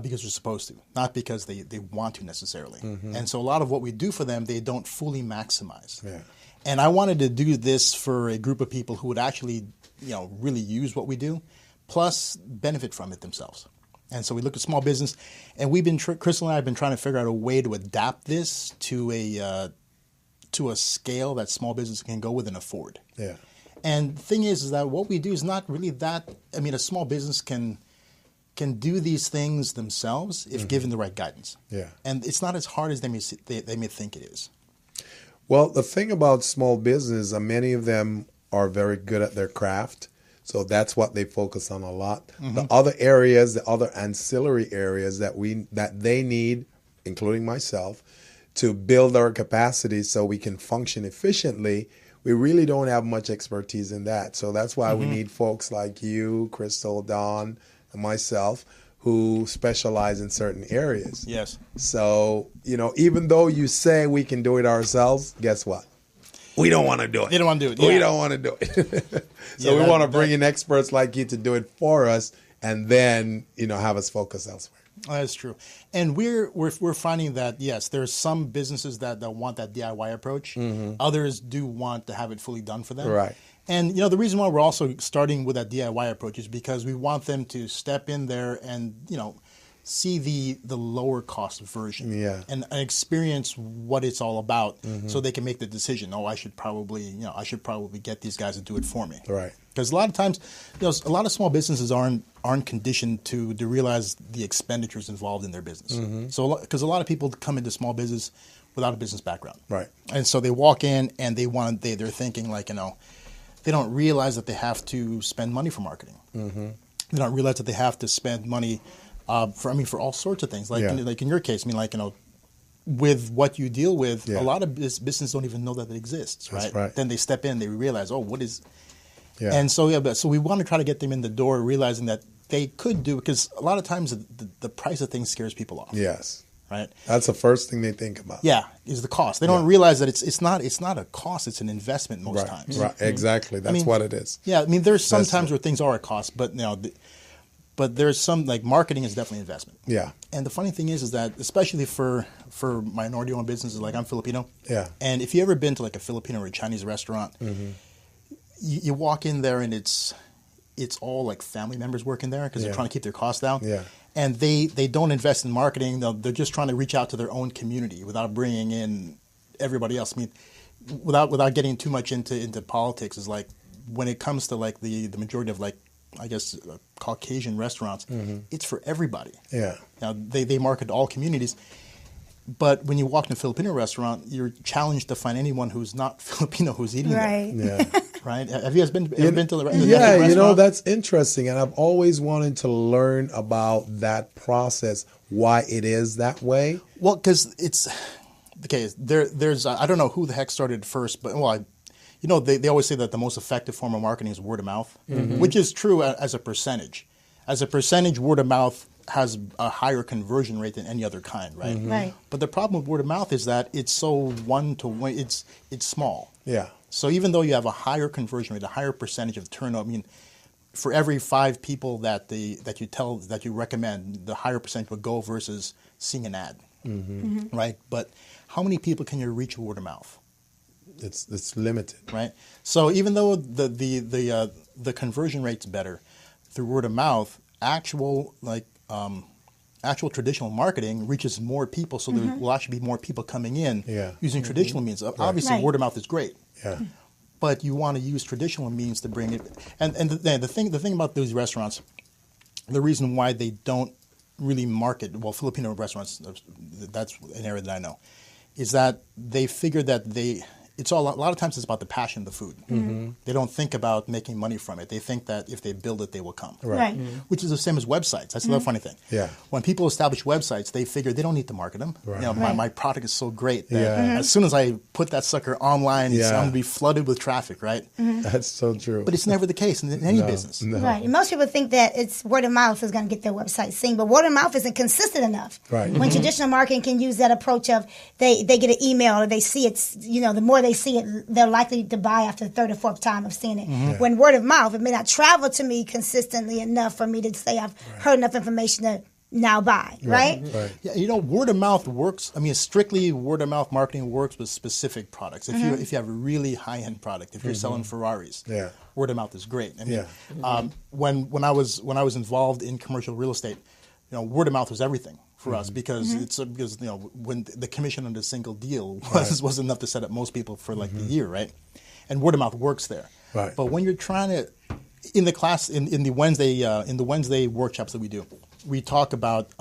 because they're supposed to, not because they want to necessarily. Mm-hmm. And so a lot of what we do for them, they don't fully maximize. Yeah. And I wanted to do this for a group of people who would actually, really use what we do, plus benefit from it themselves. And so we looked at small business, and Crystal and I have been trying to figure out a way to adapt this to a scale that small business can go with and afford. Yeah. And the thing is that what we do is not really that. I mean, a small business can do these things themselves if given the right guidance. Yeah. And it's not as hard as they may think it is. Well, the thing about small business, many of them are very good at their craft. So that's what they focus on a lot. Mm-hmm. The other areas, the other ancillary areas that they need, including myself, to build our capacity so we can function efficiently, we really don't have much expertise in that. So that's why we need folks like you, Crystal, Dawn, and myself, who specialize in certain areas. Yes. So, even though you say we can do it ourselves, guess what? We don't want to do it. They don't want to do it. Yeah. We don't want to do it. So we want to bring in experts like you to do it for us, and then, have us focus elsewhere. That's true. And we're finding that, yes, there's some businesses that want that DIY approach. Mm-hmm. Others do want to have it fully done for them. Right. And, the reason why we're also starting with that DIY approach is because we want them to step in there and, see the lower cost version and experience what it's all about so they can make the decision. Oh, I should probably get these guys to do it for me. Right. Because a lot of times, a lot of small businesses aren't conditioned to realize the expenditures involved in their business. Mm-hmm. So, because a lot of people come into small business without a business background. Right. And so they walk in and they're thinking like, they don't realize that they have to spend money for marketing. Mm-hmm. They don't realize that they have to spend money for all sorts of things. Like in your case, with what you deal with, a lot of businesses don't even know that it exists. Right? That's right. Then they step in, they realize, what is. Yeah. And so so we want to try to get them in the door, realizing that they could do, because a lot of times the price of things scares people off. Yes. Right. That's the first thing they think about. Yeah, is the cost. They don't realize that it's not a cost; it's an investment most times. Right. Exactly. That's what it is. Yeah. There's some times where things are a cost, but but there's some, like, marketing is definitely investment. Yeah. And the funny thing is that especially for minority-owned businesses, like I'm Filipino. Yeah. And if you ever been to like a Filipino or a Chinese restaurant, you walk in there and it's all like family members working there because they're trying to keep their costs down. Yeah. And they don't invest in marketing. They're just trying to reach out to their own community without bringing in everybody else. Without getting too much into politics, is like when it comes to like the majority of, like, I guess, Caucasian restaurants, it's for everybody. Yeah. Now they market to all communities. But when you walk in a Filipino restaurant, you're challenged to find anyone who's not Filipino who's eating there. Yeah. Right? Have you guys been to the restaurant? Yeah, that's interesting. And I've always wanted to learn about that process, why it is that way. Well, because it's, okay, there's, I don't know who the heck started first, but, they always say that the most effective form of marketing is word of mouth, which is true as a percentage. As a percentage, word of mouth has a higher conversion rate than any other kind, right? Right. But the problem with word of mouth is that it's so one-to-one, it's small. Yeah. So even though you have a higher conversion rate, a higher percentage of turnover, for every 5 people that you recommend, the higher percentage would go versus seeing an ad, right? But how many people can you reach with word of mouth? It's limited, right? So even though the conversion rate's better through word of mouth, actual traditional marketing reaches more people, so there will actually be more people coming in using traditional means. Obviously, word of mouth is great. Yeah. But you want to use traditional means to bring it. And the thing about those restaurants, the reason why they don't really market, Filipino restaurants, that's an area that I know, is that they figure that a lot of times it's about the passion of the food. They don't think about making money from it. They think that if they build it, they will come. Right. Which is the same as websites. That's another funny thing. Yeah. When people establish websites, they figure they don't need to market them. Right. My product is so great that as soon as I put that sucker online, I'm going to be flooded with traffic, right? That's so true. But it's never the case in any business. No. Right. And most people think that it's word of mouth is going to get their website seen, but word of mouth isn't consistent enough. Right. When traditional marketing can use that approach of they get an email or they see it, the more they see it, they're likely to buy after the 3rd or 4th time of seeing it. When word of mouth, it may not travel to me consistently enough for me to say I've heard enough information to now buy, right? Yeah, word of mouth works. Strictly word of mouth marketing works with specific products. If you have a really high end product, if you're selling Ferraris, word of mouth is great. When I was involved in commercial real estate, word of mouth was everything for us because when the commission on a single deal was enough to set up most people for like the year, right? And word of mouth works there. Right. But when you're trying to, in the class in the Wednesday workshops that we do, we talk about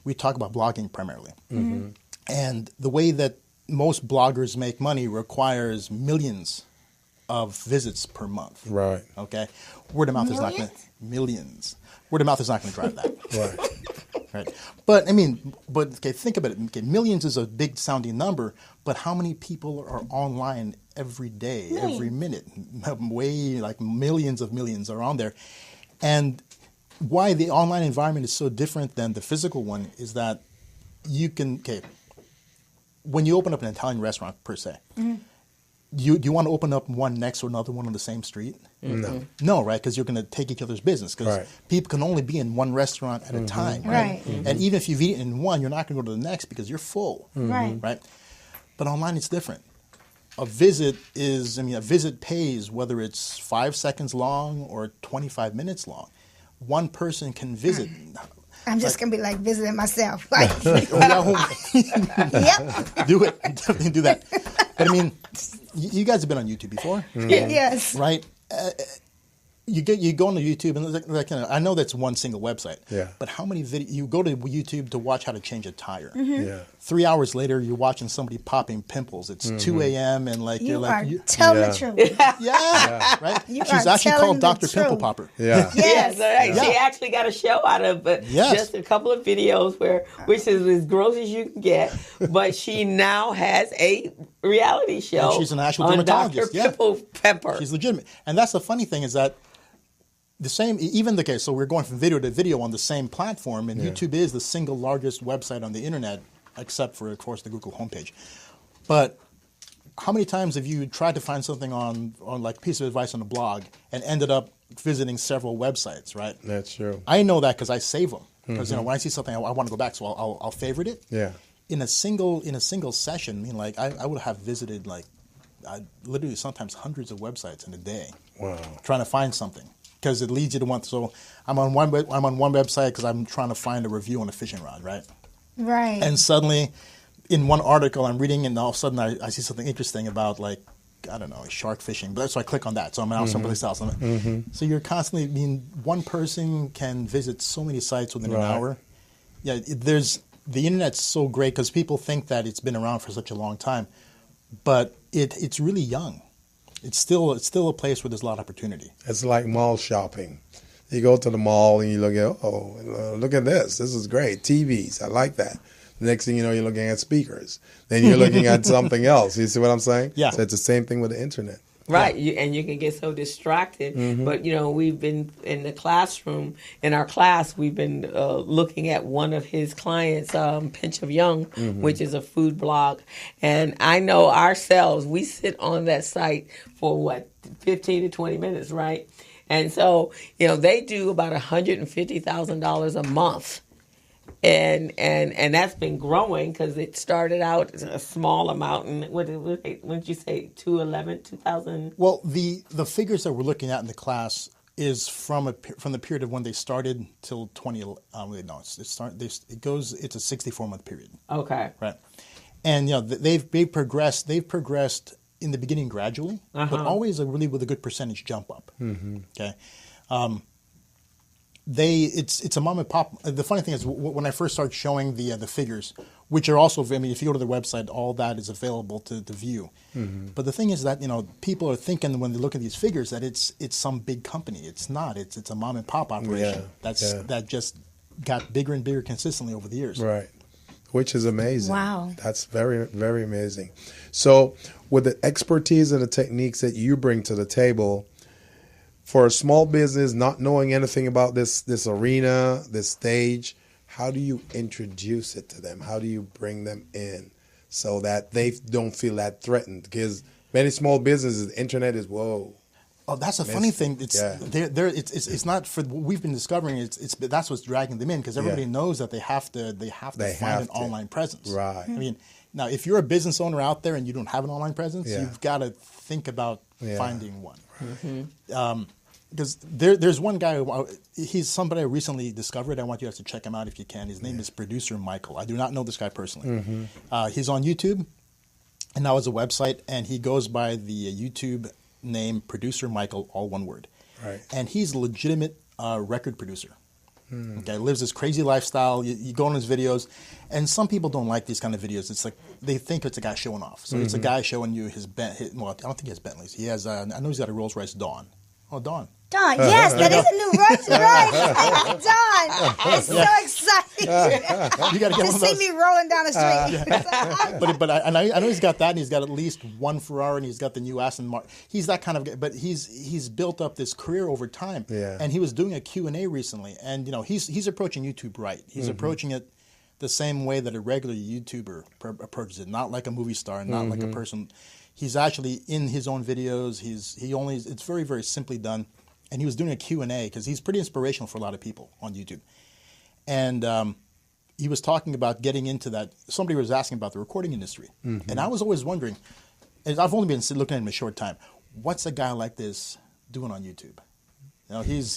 blogging primarily, and the way that most bloggers make money requires millions of visits per month. Right. Okay. Word of mouth is not going to millions. Word of mouth is not going to drive that. Right. Right. But think about it. Okay, millions is a big sounding number, but how many people are online every day, every minute? Way like millions are on there. And why the online environment is so different than the physical one is that when you open up an Italian restaurant per se, do you want to open up one next to another one on the same street? No, right? Because you're going to take each other's business. Because people can only be in one restaurant at a time, right? And even if you've eaten in one, you're not going to go to the next because you're full, right? But online, it's different. A visit pays whether it's 5 seconds long or 25 minutes long. One person can visit. I'm just going to be visiting myself. Yep. Do it. Definitely do that. But you guys have been on YouTube before, Yes. right? You go on YouTube and I know that's one single website. Yeah. But how many you go to YouTube to watch how to change a tire? Yeah. 3 hours later, you're watching somebody popping pimples. It's 2 a.m. and you're telling the truth. Right. She's actually called Dr. Pimple Popper. Yeah. Yes. She actually got a show out of just a couple of videos which is as gross as you can get. But she now has a reality show. And she's an actual on dermatologist. Dr. Pimple Pepper. She's legitimate. And that's the funny thing is that the same, even the case, so we're going from video to video on the same platform, and YouTube is the single largest website on the internet, except for, of course, the Google homepage. But how many times have you tried to find something on like a piece of advice on a blog and ended up visiting several websites, right? That's true. I know that because I save them. Because when I see something, I want to go back, so I'll favorite it. Yeah. In a single session, I would have visited literally sometimes hundreds of websites in a day. Wow. Trying to find something. Because it leads you to one. So I'm on one website because I'm trying to find a review on a fishing rod, right? Right. And suddenly, in one article I'm reading, and all of a sudden I see something interesting about shark fishing. But so I click on that. So I'm now someplace else. So you're constantly. One person can visit so many sites within an hour. Yeah, the internet's so great because people think that it's been around for such a long time, but it's really young. it's still a place where there's a lot of opportunity. It's like mall shopping. You go to the mall and you look at, look at this. This is great. TVs. I like that. The next thing you know, you're looking at speakers. Then you're looking at something else. You see what I'm saying? Yeah. So it's the same thing with the internet. Right, and you can get so distracted. But, we've been in the classroom, in our class, we've been looking at one of his clients, Pinch of Young, which is a food blog. And I know ourselves, we sit on that site for, 15 to 20 minutes, right? And so, they do about $150,000 a month. And that's been growing because it started out as a small amount. And what did you say, 2000? Well, the figures that we're looking at in the class is from the period of when they started till 20. It's a 64-month period. Okay. Right. And they've progressed in the beginning gradually, but always with a good percentage jump up. Okay. It's a mom and pop. The funny thing is, when I first started showing the figures, which are also, if you go to their website, all that is available to view. But the thing is that people are thinking when they look at these figures that it's some big company. It's not. It's a mom and pop operation that just got bigger and bigger consistently over the years. Right, which is amazing. Wow, that's very, very amazing. So, with the expertise and the techniques that you bring to the table, for a small business not knowing anything about this arena, this stage, how do you introduce it to them? How do you bring them in so that they don't feel that threatened? Because many small businesses, the internet is whoa. Oh, that's a funny thing. It's not for what we've been discovering. That's what's dragging them in because everybody knows that they have to find an online presence. Right. I mean, now if you're a business owner out there and you don't have an online presence, you've got to think about finding one. Because there's one guy, he's somebody I recently discovered. I want you guys to check him out if you can. His name is Producer Michael. I do not know this guy personally. He's on YouTube, and now has a website, and he goes by the YouTube name Producer Michael, all one word. Right. And he's a legitimate record producer. Okay, lives this crazy lifestyle. You go on his videos, and some people don't like these kind of videos. It's like they think it's a guy showing off. So it's a guy showing you well, I don't think he has Bentleys. He has, I know he's got a Rolls Royce Dawn. Oh, Dawn. Dawn, yes, that is a new Rolls Royce. Dawn, it's so exciting. You got to get one of see those. me rolling down the street. But I know he's got that, and he's got at least one Ferrari, and he's got the new Aston Martin. He's that kind of guy, but he's built up this career over time. Yeah. And he was doing a Q&A recently, and he's approaching YouTube right. He's approaching it the same way that a regular YouTuber approaches it, not like a movie star, not like a person. He's actually in his own videos. It's very, very simply done. And he was doing a Q&A because he's pretty inspirational for a lot of people on YouTube. And he was talking about getting into that. Somebody was asking about the recording industry. And I was always wondering, and I've only been looking at him a short time, what's a guy like this doing on YouTube? He's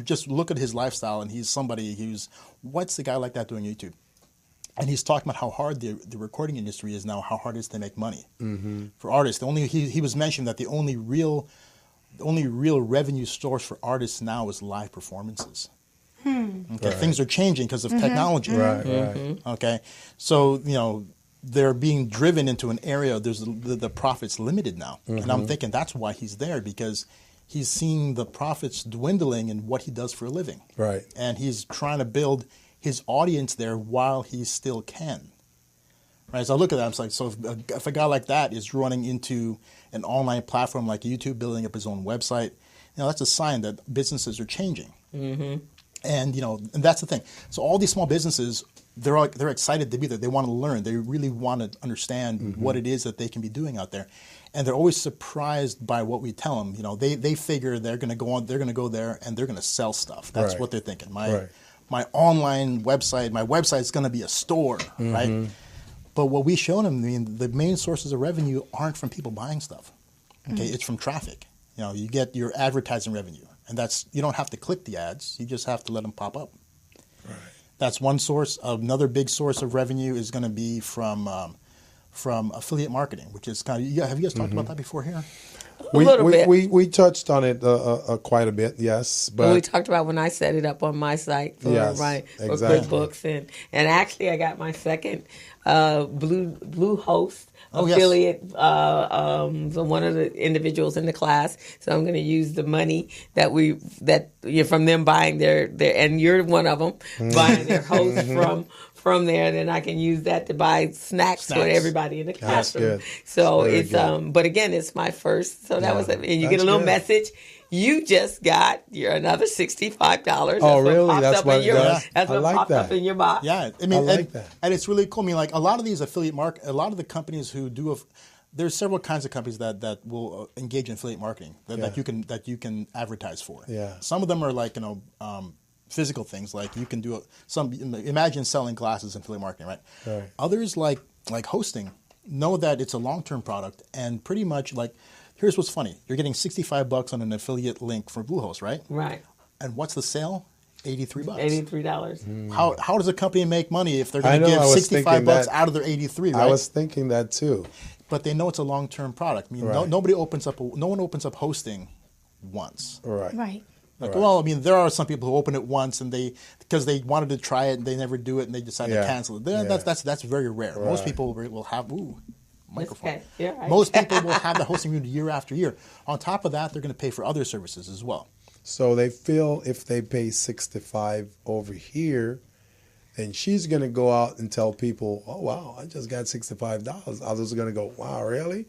just look at his lifestyle, and he's somebody what's the guy like that doing YouTube? And he's talking about how hard the recording industry is now, how hard it is to make money for artists. He was mentioning that the only real revenue source for artists now is live performances. Okay, things are changing because of technology. Right. Okay, so they're being driven into an area. There's the profits limited now, and I'm thinking that's why he's there, because he's seeing the profits dwindling in what he does for a living. Right. And he's trying to build his audience there while he still can. Right. So I look at that. I'm like, so if a guy like that is running into an online platform like YouTube, building up his own website, that's a sign that businesses are changing. And and that's the thing. So all these small businesses, they're excited to be there. They want to learn. They really want to understand what it is that they can be doing out there. And they're always surprised by what we tell them. They figure they're going to go on. They're going to go there and they're going to sell stuff. That's what they're thinking. My online website, my website's going to be a store, right? But what we show them, the main sources of revenue aren't from people buying stuff. Okay, it's from traffic. You get your advertising revenue, and you don't have to click the ads. You just have to let them pop up. Right. That's one source. Another big source of revenue is going to be from from affiliate marketing, which is kind of, have you guys talked about that before here? We touched on it quite a bit, yes. But we talked about when I set it up on my site for QuickBooks, and actually I got my second Bluehost affiliate from one of the individuals in the class. So I'm going to use the money that from them buying their and you're one of them buying their host from there, then I can use that to buy snacks for everybody in the classroom. So it's but again, it's my first. So that was and you get a little message. You just got another $65. Oh, really? That's what popped up in your box. Yeah, I mean, and it's really cool. I mean, like a lot of these affiliate a lot of the companies who do there's several kinds of companies that will engage in affiliate marketing that you can advertise for. Yeah. Some of them are like physical things, like you can do imagine selling glasses in affiliate marketing, right? Others like hosting know that it's a long-term product, and pretty much like here's what's funny: you're getting $65 on an affiliate link for Bluehost, right? Right. And what's the sale? $83. $83. How does a company make money if they're going to give $65 out of their $83? Right? I was thinking that too. But they know it's a long-term product. I mean, no one opens up hosting once. Right. Like, well, I mean, there are some people who open it once and because they wanted to try it and they never do it and they decide to cancel it. That's very rare. Right. Most people will have microphone. Okay. Yeah, right. Most people will have the hosting room year after year. On top of that, they're going to pay for other services as well. So they feel if they pay $65 over here, then she's going to go out and tell people, "Oh wow, I just got $65." Others are going to go, "Wow, really?"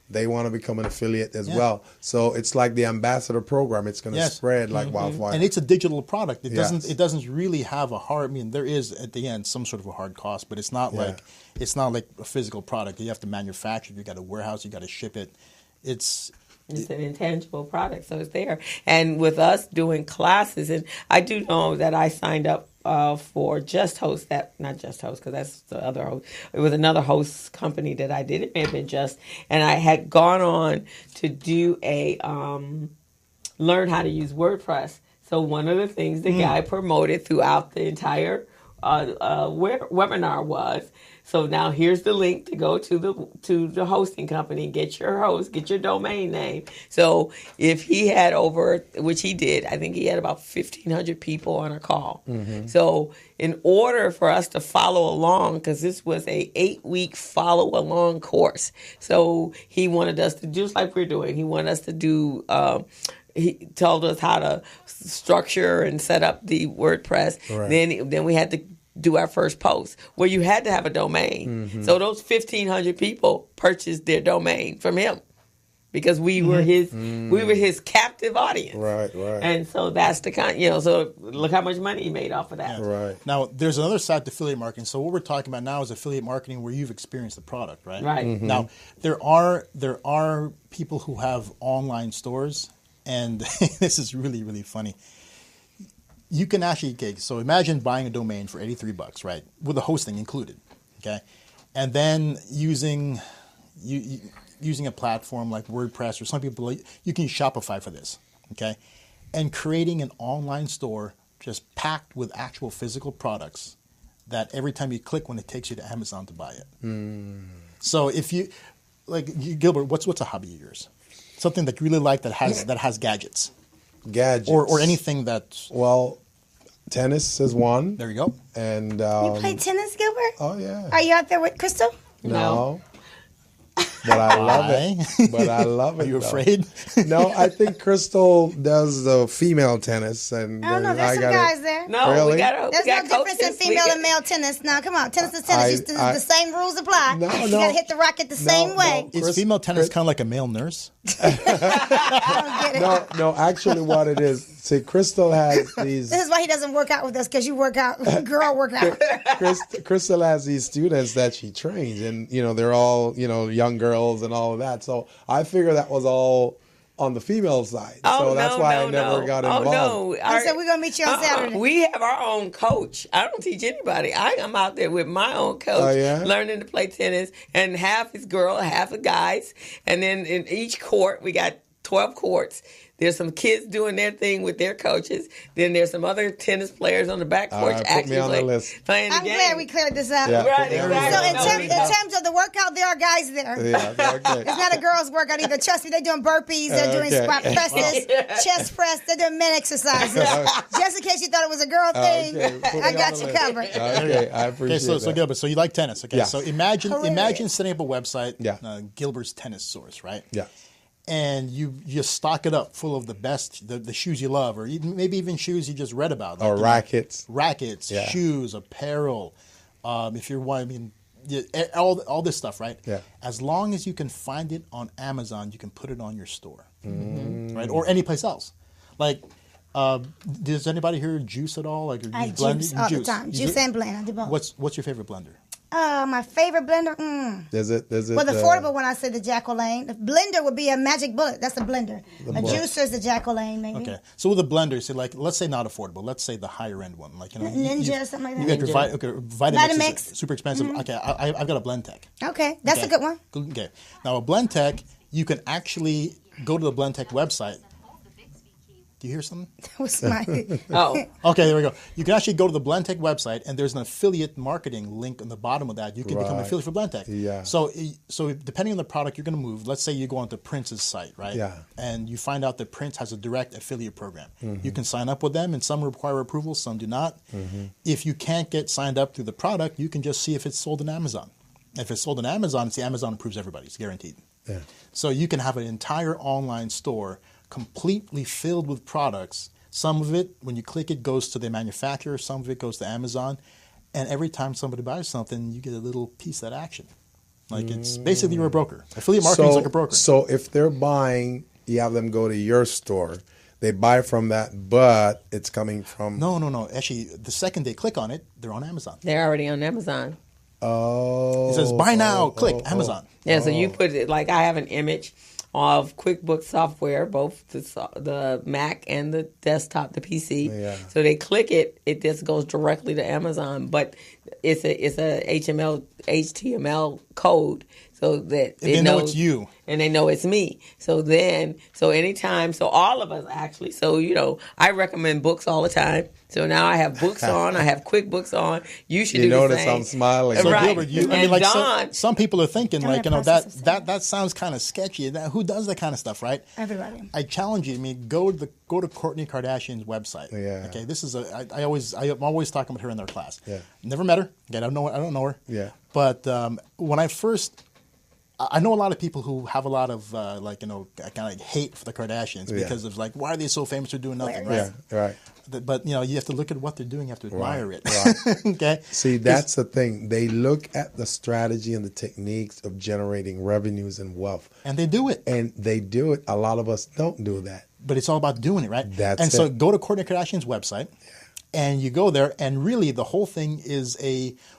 They want to become an affiliate as well. So it's like the ambassador program. It's going to spread like wildfire. And it's a digital product. It doesn't really have a hard. I mean, there is at the end some sort of a hard cost, but it's not like a physical product. You have to manufacture it. You got a warehouse. You got to ship it. It's an intangible product, so it's there. And with us doing classes, and I do know that I signed up for Just Host, not Just Host, because that's the other host. It was another host company that I did. It may have been Just, and I had gone on to do a learn how to use WordPress. So one of the things the guy promoted throughout the entire webinar was, so now here's the link to go to the hosting company, get your host, get your domain name. So if he had which he did, I think he had about 1,500 people on a call. So in order for us to follow along, because this was a 8-week follow along course, so he wanted us to do just like we're doing. He wanted us to do. He told us how to structure and set up the WordPress. Right. Then we had to do our first post where you had to have a domain. So those 1,500 people purchased their domain from him because we were his captive audience. Right. And so that's the kind, so look how much money he made off of that. Yeah. Right. Now, there's another side to affiliate marketing. So what we're talking about now is affiliate marketing where you've experienced the product, right? Right. Now, there are people who have online stores. And this is really, really funny. You can actually, so imagine buying a domain for $83, right, with the hosting included, okay, and then using a platform like WordPress, or some people you can use Shopify for this, okay, and creating an online store just packed with actual physical products that every time you click one, it takes you to Amazon to buy it. So if you Gilbert, what's a hobby of yours? Something that you really like that has gadgets. Or anything that... Well, tennis is one. There you go. And you play tennis, Gilbert? Oh, yeah. Are you out there with Crystal? No. But I love it. Are you afraid? No, I think Crystal does the female tennis, and I don't know. There's some guys there. No, really? There's no difference in female and male tennis. Now, come on, tennis is tennis. The same rules apply. You got to hit the racket the same way. Is female tennis kind of like a male nurse? I don't get it. No. Actually, what it is. See, Crystal has these. This is why he doesn't work out with us, because you work out, girl work out. Crystal has these students that she trains, and they're all young girls and all of that. So I figure that was all on the female side. So that's why I never got involved. Oh, no. I said we're going to meet you on Saturday. We have our own coach. I don't teach anybody. I am out there with my own coach, learning to play tennis, and half is girl, half is guys. And then in each court, we got 12 courts. There's some kids doing their thing with their coaches. Then there's some other tennis players on the back porch actually playing the I'm game. glad we cleared this up. Yeah, Right, So exactly. in terms of the workout, there are guys there. Yeah, okay. It's not a girls' workout either. Trust me, they're doing burpees, they're doing squat presses, chest press, they're doing men exercises. Just in case you thought it was a girl thing, I got you covered. Okay, I appreciate that. So Gilbert, so you like tennis, okay? Yes. So imagine Hilarious. setting up a website, Yeah. Gilbert's Tennis Source, right? Yeah. And you just stock it up full of the best, the shoes you love, or maybe even shoes you just read about. Or rackets. Rackets, shoes, apparel. If you're one, I mean, all this stuff, right? Yeah. As long as you can find it on Amazon, you can put it on your store, right? Or any place else. Like, does anybody here juice at all? Like, I juice all the time. Juice and blend. I do both. What's your favorite blender? My favorite blender? Does it? Well, the affordable one, I say the Jacqueline. The blender would be a Magic Bullet. That's a blender. A juicer is the Jacqueline, maybe. Okay. So with a blender, say like, let's say not affordable. Let's say the higher end one, like Ninja or something like that. You got your Vitamix is super expensive. Okay, I've got a Blend Tech. Okay, that's a good one. Okay. Now a Blend Tech, you can actually go to the Blend Tech website. Do you hear something? What's my? Oh, Okay, there we go. You can actually go to the Blend Tech website, and there's an affiliate marketing link on the bottom of that. You can become an affiliate for Blend Tech. Yeah. So depending on the product you're going to move, let's say you go onto Prince's site, right? Yeah. And you find out that Prince has a direct affiliate program. You can sign up with them, and some require approval, some do not. If you can't get signed up through the product, you can just see if it's sold on Amazon. If it's sold on Amazon, it's the Amazon approves everybody. It's guaranteed. Yeah. So you can have an entire online store completely filled with products. Some of it, when you click it, goes to the manufacturer. Some of it goes to Amazon. And every time somebody buys something, you get a little piece of that action. Like it's basically you're a broker. Affiliate marketing is like a broker. So if they're buying, you have them go to your store. They buy from that, but it's coming from... No. Actually, the second they click on it, they're on Amazon. they're already on Amazon. Oh. It says, buy now, click, Amazon. Yeah, so you put it, like I have an image of QuickBooks software, both the Mac and the desktop, the PC. Yeah. So they click it, it just goes directly to Amazon, but it's a HTML code so that They know it's you. And they know it's me. So anytime, so all of us actually, so, I recommend books all the time. So now I have books on, I have QuickBooks on. You should do the notice same. I'm smiling. So Right. Gilbert, Don, some people are thinking Don't have processes. that sounds kind of sketchy. Who does that kind of stuff, right? Everybody. I challenge you. I mean, go to Kourtney Kardashian's website. Yeah. Okay. This is I'm always talking about her in their class. Yeah. Never met her. Again, I don't know her. Yeah. But when I know a lot of people who have a lot of kind of hate for the Kardashians because of like, why are they so famous for doing nothing, right? Yeah, right. But you have to look at what they're doing. You have to admire it. Right. Okay. See, that's the thing. They look at the strategy and the techniques of generating revenues and wealth. And they do it. And they do it. A lot of us don't do that. But it's all about doing it, right? So go to Kourtney Kardashian's website, and you go there, and really the whole thing is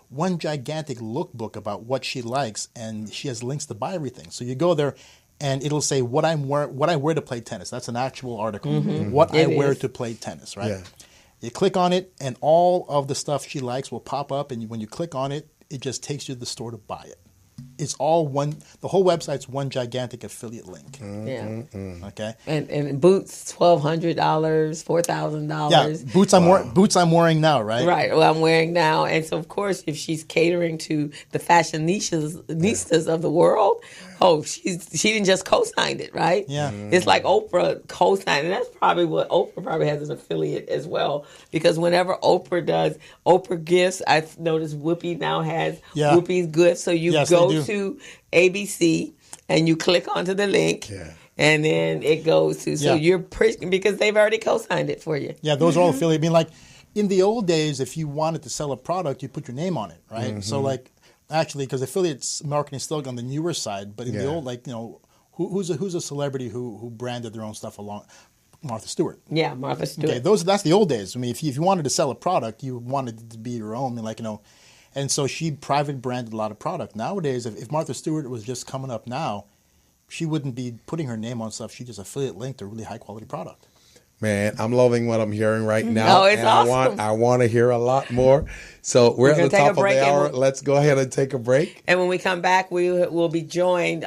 one gigantic lookbook about what she likes, and she has links to buy everything. So you go there, and it'll say what I wear to play tennis. That's an actual article. What I wear to play tennis, right? Yeah. You click on it, and all of the stuff she likes will pop up, and when you click on it, it just takes you to the store to buy it. It's all one. The whole website's one gigantic affiliate link. yeah. Okay. And boots, $1,200, $4,000. Yeah, boots I'm wearing now, right? Right, well, I'm wearing now. And so, of course, if she's catering to the fashionistas of the world, she didn't just co-sign it, right? Yeah. It's like Oprah co-signed, and that's probably what Oprah probably has an affiliate as well. Because whenever Oprah does Oprah gifts, I've noticed Whoopi now has Whoopi's gifts. So you go to ABC and you click onto the link. Yeah. And then it goes to, so you're pushing because they've already co-signed it for you. Yeah, those are all affiliate. I mean, like in the old days, if you wanted to sell a product, you put your name on it, right? So like, actually, because affiliates marketing is still on the newer side, but in the old, like, who's a celebrity who branded their own stuff along? Martha Stewart. Yeah, Martha Stewart. Okay, that's the old days. I mean, if you wanted to sell a product, you wanted it to be your own, and so she private branded a lot of product. Nowadays, if Martha Stewart was just coming up now, she wouldn't be putting her name on stuff. She just affiliate linked a really high quality product. Man, I'm loving what I'm hearing right now. Oh, it's and awesome. I want to hear a lot more. So we're at the top of the hour. Let's go ahead and take a break. And when we come back, we'll be joined.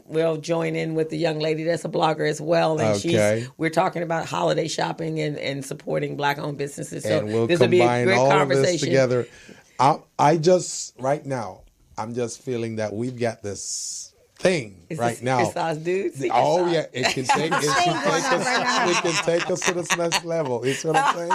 We'll join in with the young lady that's a blogger as well. And we're talking about holiday shopping and supporting Black-owned businesses. So and we'll this will be a great all conversation. Of this together. I just, right now, I'm just feeling that we've got this thing right now. Dude? Oh, yeah. It can take us to the next level. You see what I'm saying?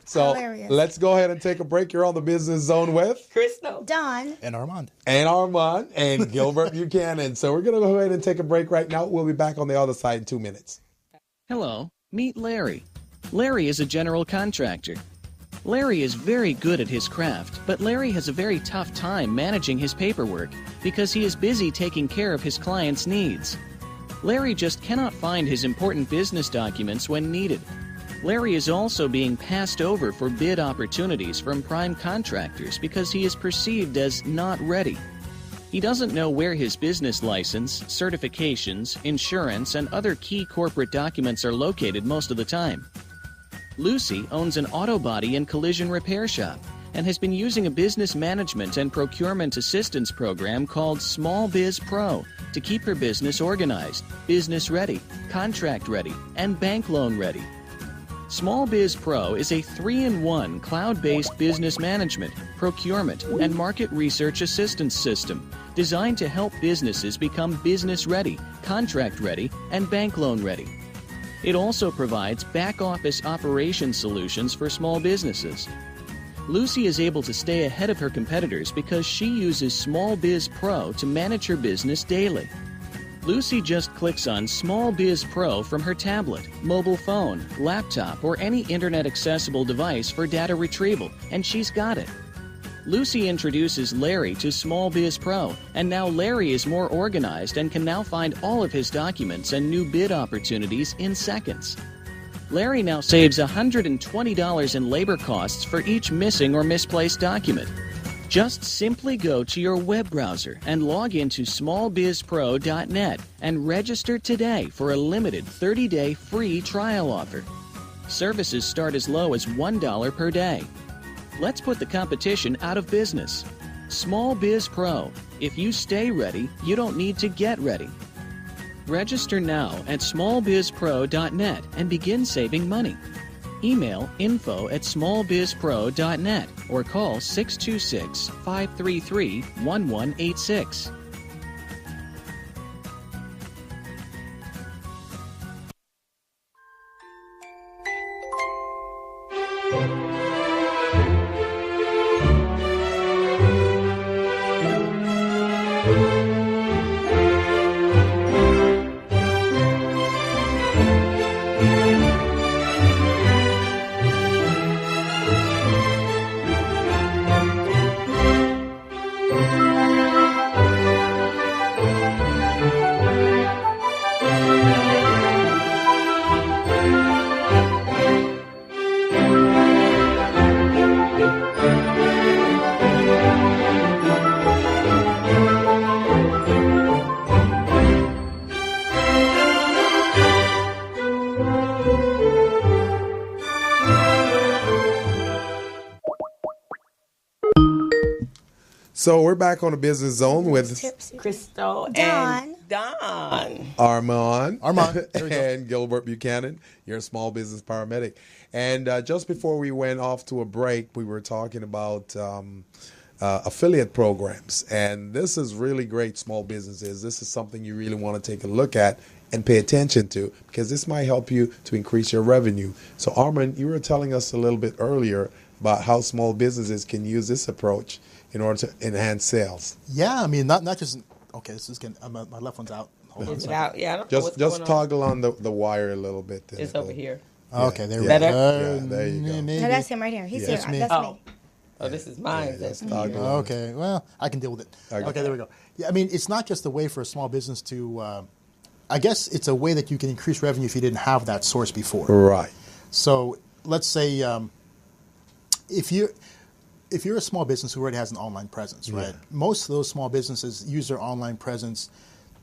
So let's go ahead and take a break. You're on the Business Zone with Crystal, Don, and Armand. And Gilbert Buchanan. So we're going to go ahead and take a break right now. We'll be back on the other side in 2 minutes. Hello, meet Larry. Larry is a general contractor. Larry is very good at his craft, but Larry has a very tough time managing his paperwork because he is busy taking care of his clients' needs. Larry just cannot find his important business documents when needed. Larry is also being passed over for bid opportunities from prime contractors because he is perceived as not ready. He doesn't know where his business license, certifications, insurance, and other key corporate documents are located most of the time. Lucy owns an auto body and collision repair shop and has been using a business management and procurement assistance program called Small Biz Pro to keep her business organized, business ready, contract ready, and bank loan ready. Small Biz Pro is a 3-in-1 cloud-based business management, procurement, and market research assistance system designed to help businesses become business ready, contract ready, and bank loan ready. It also provides back-office operation solutions for small businesses. Lucy is able to stay ahead of her competitors because she uses Small Biz Pro to manage her business daily. Lucy just clicks on Small Biz Pro from her tablet, mobile phone, laptop, or any internet-accessible device for data retrieval, and she's got it. Lucy introduces Larry to Small Biz Pro, and now Larry is more organized and can now find all of his documents and new bid opportunities in seconds. Larry now saves $120 in labor costs for each missing or misplaced document. Just simply go to your web browser and log into smallbizpro.net and register today for a limited 30-day free trial offer. Services start as low as $1 per day. Let's put the competition out of business. Small Biz Pro. If you stay ready, you don't need to get ready. Register now at smallbizpro.net and begin saving money. Email info@smallbizpro.net or call 626-533-1186. So we're back on the Business Zone with Crystal and Don. Armand. And Gilbert Buchanan, your small business paramedic. And just before we went off to a break, we were talking about affiliate programs. And this is really great, small businesses. This is something you really want to take a look at and pay attention to, because this might help you to increase your revenue. So Armand, you were telling us a little bit earlier about how small businesses can use this approach in order to enhance sales. Yeah, I mean, not just, okay, this is getting, my left one's out. Hold on a second. Out. Yeah, I don't know what's just going toggle on the wire a little bit. It's over here. Okay, there we go. Yeah, there you go. No, that's him right here. He's here. me. That's me. Oh, this is mine. Just toggle on. Okay, well, I can deal with it. Okay, there we go. Yeah, I mean, it's not just a way for a small business to, I guess it's a way that you can increase revenue if you didn't have that source before. Right. So let's say if you're a small business who already has an online presence, right? Most of those small businesses use their online presence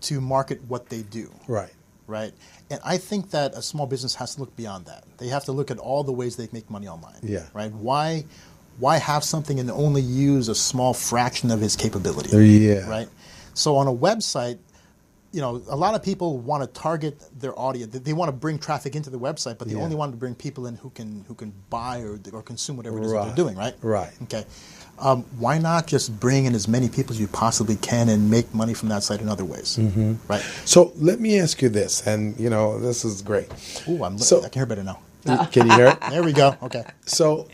to market what they do. Right. right? And I think that a small business has to look beyond that. They have to look at all the ways they can make money online. Yeah. Right? Why have something and only use a small fraction of its capability? Yeah. Right? So on a website, you know, a lot of people want to target their audience. They want to bring traffic into the website, but they only want to bring people in who can buy or consume whatever it is that they're doing, right? Right. Okay. Why not just bring in as many people as you possibly can and make money from that site in other ways, right? So let me ask you this, and you know, this is great. Ooh, I can hear better now. Can you hear it? There we go. Okay. So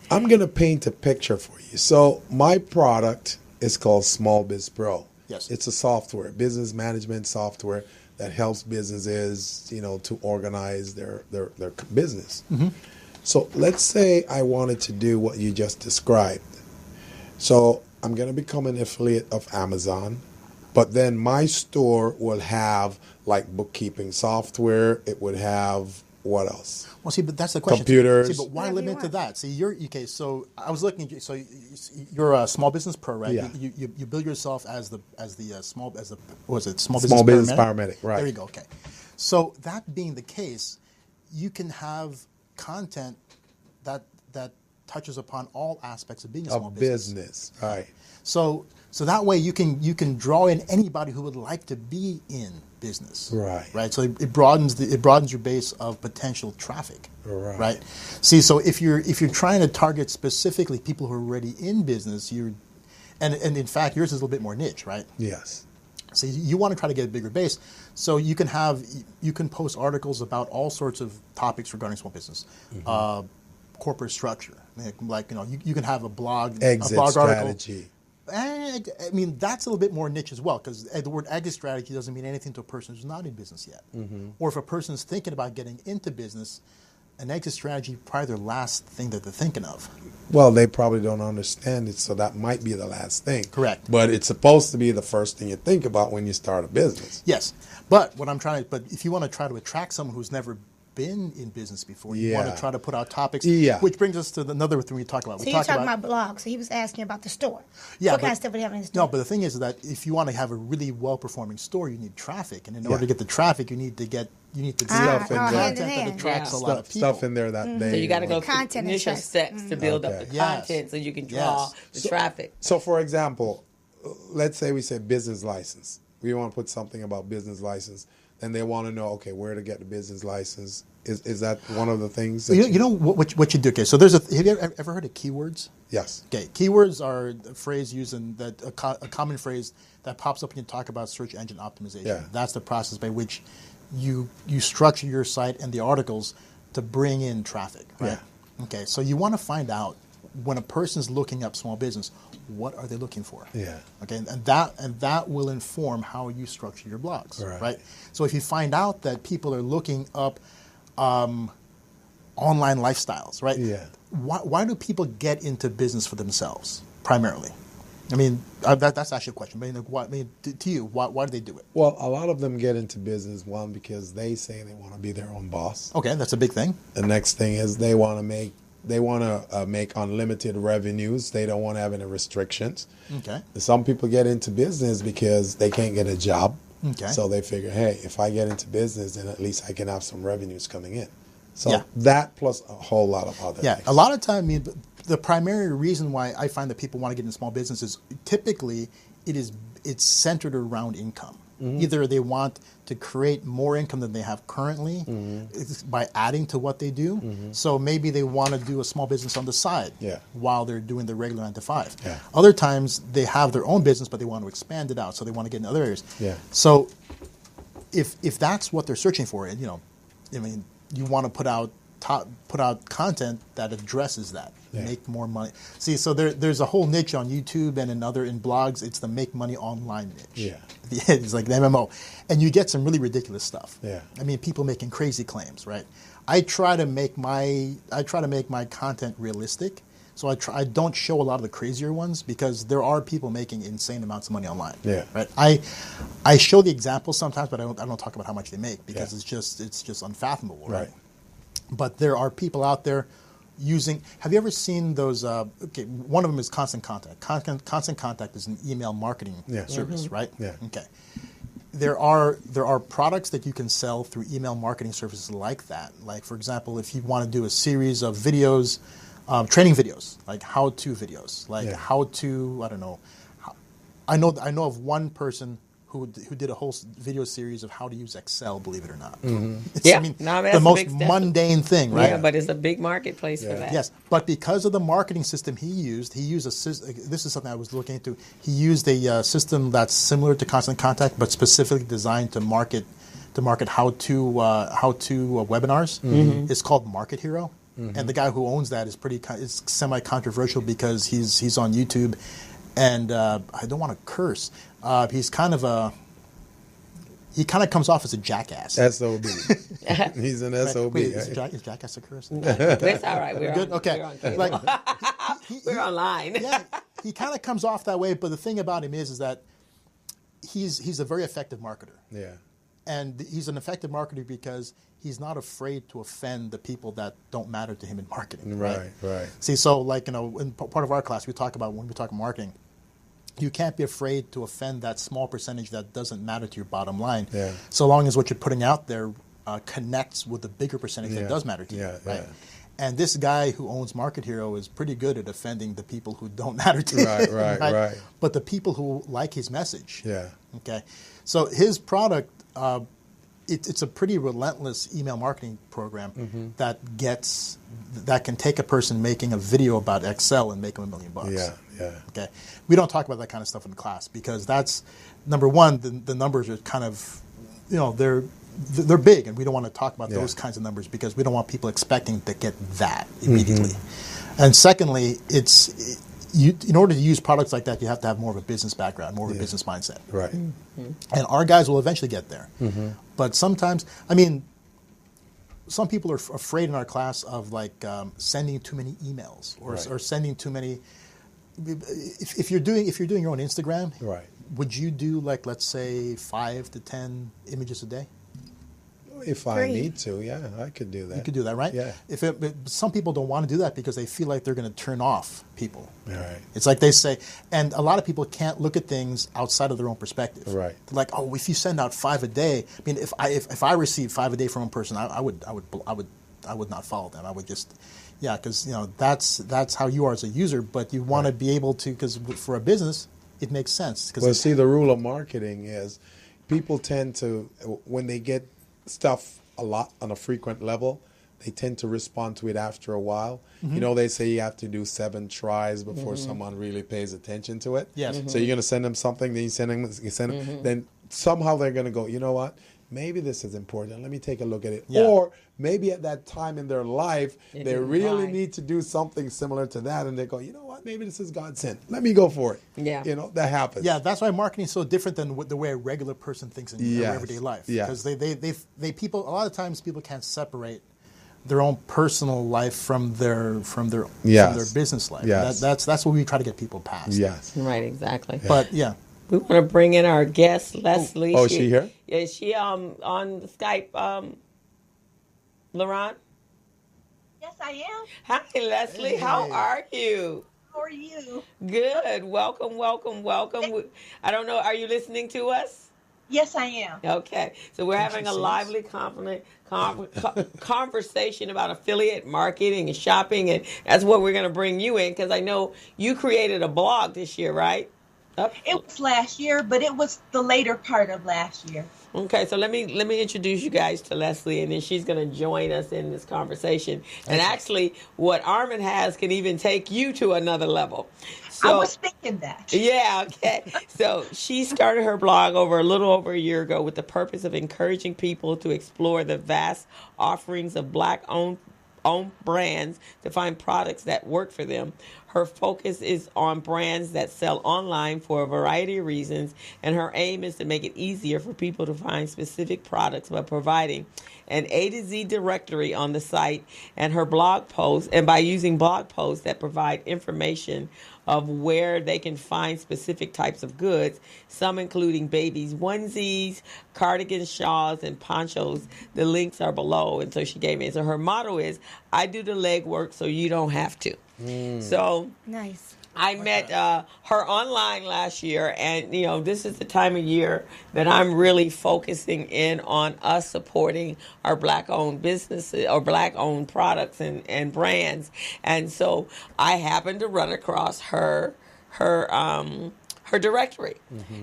I'm going to paint a picture for you. So my product is called Small Biz Pro. Yes. It's a software, business management software that helps businesses, you know, to organize their business. So let's say I wanted to do what you just described. So I'm going to become an affiliate of Amazon, but then my store will have like bookkeeping software. It would have what else? Well, see, but that's the question. Computers. See, but why limit to that? See, you're okay. So I was looking at you. So you're a small business pro, right? Yeah. You build yourself as the small business paramedic, right? There you go. Okay. So that being the case, you can have content that touches upon all aspects of being a small business. Right. So that way you can draw in anybody who would like to be in business. Right. Right. So it broadens your base of potential traffic. Right. See, so if you're trying to target specifically people who are already in business, and in fact yours is a little bit more niche, right? Yes. So you want to try to get a bigger base. So you can post articles about all sorts of topics regarding small business. Corporate structure, like you know, you can have a blog, exit strategy. Article. I mean, that's a little bit more niche as well, because the word exit strategy doesn't mean anything to a person who's not in business yet. Or if a person's thinking about getting into business, an exit strategy is probably their last thing that they're thinking of. Well, they probably don't understand it, so that might be the last thing. Correct. But it's supposed to be the first thing you think about when you start a business. Yes, but if you want to try to attract someone who's never been in business before, you want to try to put out topics, which brings us to another thing we talked about. So you're talking about blogs. So he was asking about the store. What kind of stuff would he have in his store? No, but the thing is that if you want to have a really well-performing store, you need traffic, and in order to get the traffic, you need to do stuff in there. content that attracts a lot of people. Stuff in there that they. So you got to go through Content initial steps to build up the content, so you can draw the traffic. So, for example, let's say we say business license. We want to put something about business license. And they want to know, okay, where to get the business license. Is that one of the things? That you know what you do? Okay, so have you ever heard of keywords? Yes. Okay, keywords are a phrase used a common phrase that pops up when you talk about search engine optimization. Yeah. That's the process by which you structure your site and the articles to bring in traffic. Right? Yeah. Okay, so you want to find out when a person's looking up small business, what are they looking for? Yeah. Okay, and that will inform how you structure your blogs. Right. So if you find out that people are looking up online lifestyles, right? Yeah. Why do people get into business for themselves primarily? I mean, that's actually a question. To you, why do they do it? Well, a lot of them get into business, one, because they say they want to be their own boss. Okay, that's a big thing. The next thing is they want to make unlimited revenues. They don't want to have any restrictions. Okay. Some people get into business because they can't get a job. Okay. So they figure, hey, if I get into business, then at least I can have some revenues coming in. So that plus a whole lot of other things. A lot of time, the primary reason why I find that people want to get into small business is typically it's centered around income. Mm-hmm. Either they want to create more income than they have currently by adding to what they do. Mm-hmm. So maybe they want to do a small business on the side while they're doing the regular 9 to 5. Yeah. Other times they have their own business, but they want to expand it out. So they want to get in other areas. Yeah. So if that's what they're searching for, and you want to put out content that addresses that, make more money. See, so there's a whole niche on YouTube and in blogs. It's the make money online niche. Yeah, it's like the MMO, and you get some really ridiculous stuff. Yeah, I mean, people making crazy claims, right? I try to make my content realistic. So I don't show a lot of the crazier ones because there are people making insane amounts of money online. Yeah, right. I show the examples sometimes, but I don't talk about how much they make because it's just unfathomable, right? But there are people out there using. Have you ever seen those? One of them is Constant Contact. Constant Contact is an email marketing service, right? Yeah. Okay. there are products that you can sell through email marketing services like that. Like, for example, if you want to do a series of videos, training videos, like how-to videos, like how to, I don't know. I know of one person who did a whole video series of how to use Excel, believe it or not. It's, I mean, the most mundane thing, right? Yeah, but it's a big marketplace for that. Yes, but because of the marketing system he used a system. This is something I was looking into. He used a system that's similar to Constant Contact, but specifically designed to market how-to webinars. It's called Market Hero, and the guy who owns that is semi-controversial because he's on YouTube. And I don't want to curse. He kind of comes off as a jackass. SOB. He's an SOB. Wait, is jackass a curse? That's all right. We're good. Okay. We're online. Yeah, he kind of comes off that way. But the thing about him is that he's a very effective marketer. Yeah. And he's an effective marketer because he's not afraid to offend the people that don't matter to him in marketing. Right. See, so like, in part of our class, we talk about when we talk marketing, you can't be afraid to offend that small percentage that doesn't matter to your bottom line. Yeah. So long as what you're putting out there connects with the bigger percentage that does matter to you. Right. Yeah. And this guy who owns Market Hero is pretty good at offending the people who don't matter to him. Right. But the people who like his message. Yeah. Okay. So his product, it's a pretty relentless email marketing program that can take a person making a video about Excel and make them $1 million. Yeah. Okay. We don't talk about that kind of stuff in class because that's number one. The numbers are kind of, they're big, and we don't want to talk about those kinds of numbers because we don't want people expecting to get that immediately. And secondly, in order to use products like that, you have to have more of a business background, more of a business mindset. Right. And our guys will eventually get there. But sometimes, some people are afraid in our class of sending too many emails or sending too many. If you're doing your own Instagram, would you do let's say 5 to 10 images a day? If I need to, I could do that. You could do that, right? Yeah. Some people don't want to do that because they feel like they're going to turn off people. Right. It's like they say, and a lot of people can't look at things outside of their own perspective. Right. They're like, oh, if you send out 5 a day, if I received 5 a day from one person, I would not follow them. I would just, because that's how you are as a user. But you want to be able to, because for a business, it makes sense. Well, see, the rule of marketing is people tend to, when they get stuff a lot on a frequent level, they tend to respond to it after a while. They say you have to do 7 tries before someone really pays attention to it. Yes. So you're going to send them something, then you send them, then somehow they're going to go, you know what? Maybe this is important. Let me take a look at it. Yeah. Or maybe at that time in their life, they really need to do something similar to that, and they go, you know what? Maybe this is God sent. Let me go for it. Yeah. That happens. Yeah, that's why marketing is so different than the way a regular person thinks in their everyday life. Because they people, a lot of times people can't separate their own personal life from their business life. Yes. That's what we try to get people past. Yes. Right, exactly. Yeah. But we want to bring in our guest, Leslie. Oh, is she here? Yeah, is she on Skype, Laurent? Yes, I am. Hi, Leslie. Hey. How are you? How are you? Good. Welcome. I don't know. Are you listening to us? Yes, I am. Okay. So we're having a lively conversation about affiliate marketing and shopping, and that's what we're going to bring you in because I know you created a blog this year, right? It was last year, but it was the later part of last year. Okay, so let me introduce you guys to Leslie, and then she's going to join us in this conversation. And actually, what Armin has can even take you to another level. So, I was thinking that. Yeah, okay. So she started her blog a little over a year ago with the purpose of encouraging people to explore the vast offerings of Black-owned brands to find products that work for them. Her focus is on brands that sell online for a variety of reasons, and her aim is to make it easier for people to find specific products by providing an A to Z directory on the site and her blog posts, and by using blog posts that provide information of where they can find specific types of goods, some including babies' onesies, cardigans, shawls, and ponchos. The links are below. And so she gave me. So her motto is, I do the legwork so you don't have to. So nice. I met her online last year, and this is the time of year that I'm really focusing in on us supporting our Black-owned businesses or Black-owned products and brands. And so I happened to run across her directory,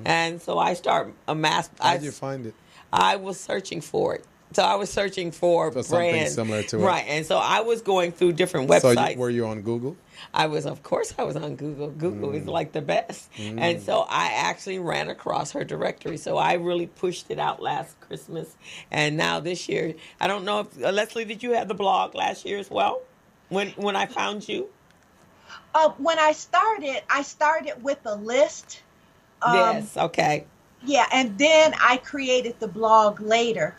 and so I start amassing. How did you find it? I was searching for it. So I was searching for brands. Something similar to it. Right. And so I was going through different websites. So were you on Google? Of course I was on Google. Google is like the best. And so I actually ran across her directory. So I really pushed it out last Christmas. And now this year, I don't know if, Leslie, did you have the blog last year as well? When I found you? When I started with a list. Yes, okay. Yeah, and then I created the blog later.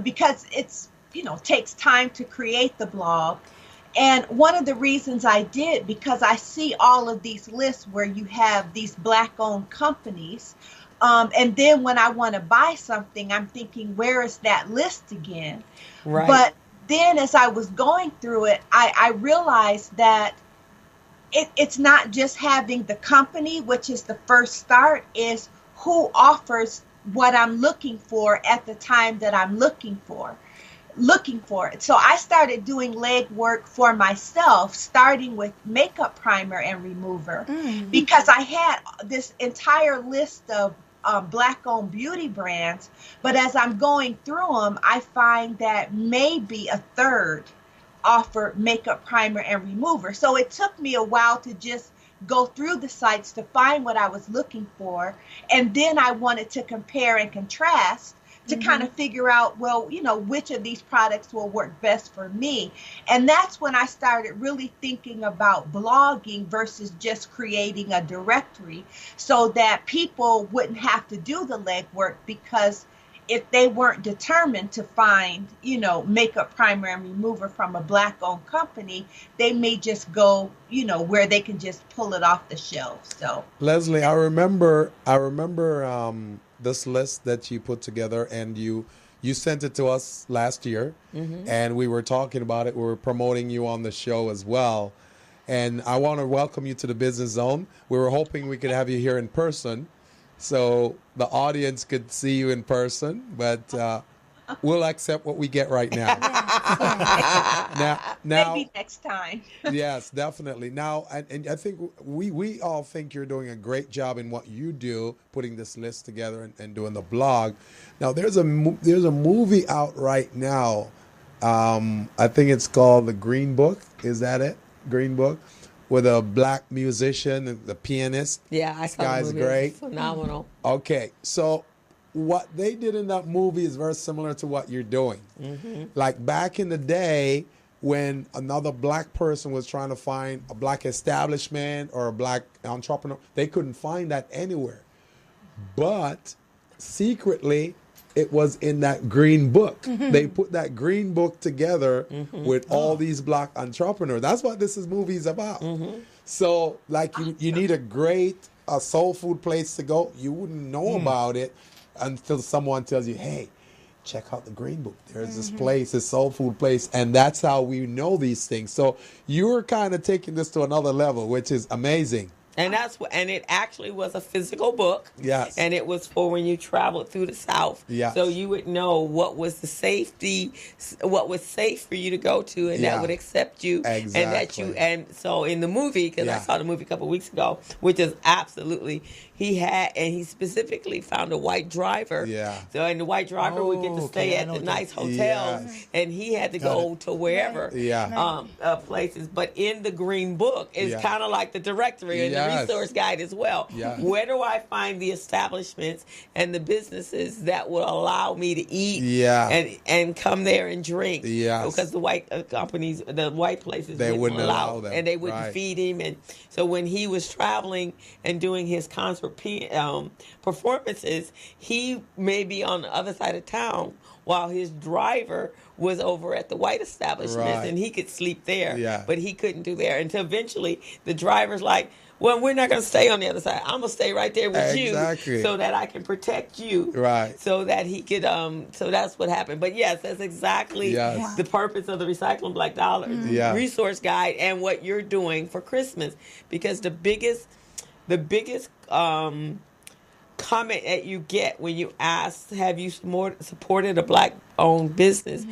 Because it's, takes time to create the blog. And one of the reasons I did, because I see all of these lists where you have these Black-owned companies. And then when I want to buy something, I'm thinking, where is that list again? Right. But then as I was going through it, I realized that it's not just having the company, which is the first start, is who offers what I'm looking for at the time that I'm looking for it. So I started doing legwork for myself, starting with makeup primer and remover, because I had this entire list of Black-owned beauty brands. But as I'm going through them, I find that maybe a third offer makeup primer and remover. So it took me a while to just go through the sites to find what I was looking for. And then I wanted to compare and contrast to kind of figure out, which of these products will work best for me. And that's when I started really thinking about blogging versus just creating a directory, so that people wouldn't have to do the legwork, because if they weren't determined to find, makeup primer and remover from a Black-owned company, they may just go, where they can just pull it off the shelf. So, Leslie, I remember this list that you put together, and you sent it to us last year, and we were talking about it. We were promoting you on the show as well. And I want to welcome you to the Business Zone. We were hoping we could have you here in person, so the audience could see you in person, but we'll accept what we get right now. now, maybe next time. Yes, definitely. Now, and I think we all think you're doing a great job in what you do, putting this list together and doing the blog. Now, there's a movie out right now. I think it's called The Green Book. Is that it? Green Book? With a Black musician, the pianist. Yeah, I saw Guy's the movie. great. It's phenomenal. Okay, so what they did in that movie is very similar to what you're doing. Like back in the day, when another Black person was trying to find a Black establishment or a Black entrepreneur, they couldn't find that anywhere. But secretly, it was in that Green Book. They put that Green Book together with all these Black entrepreneurs. That's what this movie is about. So, like, you need a great soul food place to go. You wouldn't know about it until someone tells you, hey, check out the Green Book. There's this place, this soul food place. And that's how we know these things. So you're kind of taking this to another level, which is amazing. And and it actually was a physical book. Yes. And it was for when you traveled through the South. Yes. So you would know what was safe for you to go to, and that would accept you. Exactly. And so in the movie, because I saw the movie a couple of weeks ago, which is absolutely, he specifically found a white driver. Yeah. So, and the white driver would get to stay at the nice hotels, and he had to go to wherever places. But in the Green Book, it's kind of like the directory and the resource guide as well. Where do I find the establishments and the businesses that will allow me to eat and come there and drink? Because the white companies, the white places, they wouldn't allow them, and they wouldn't feed him. And so when he was traveling and doing his concert performances, he may be on the other side of town while his driver was over at the white establishments, and he could sleep there, but he couldn't do there. Until eventually the driver's like, well, we're not going to stay on the other side. I'm going to stay right there with Exactly. you so that I can protect you. Right. So that he could, so that's what happened. But yes, that's exactly the purpose of the Recycling Black Dollar resource guide and what you're doing for Christmas. Because the biggest comment that you get when you ask, have you supported a Black-owned business?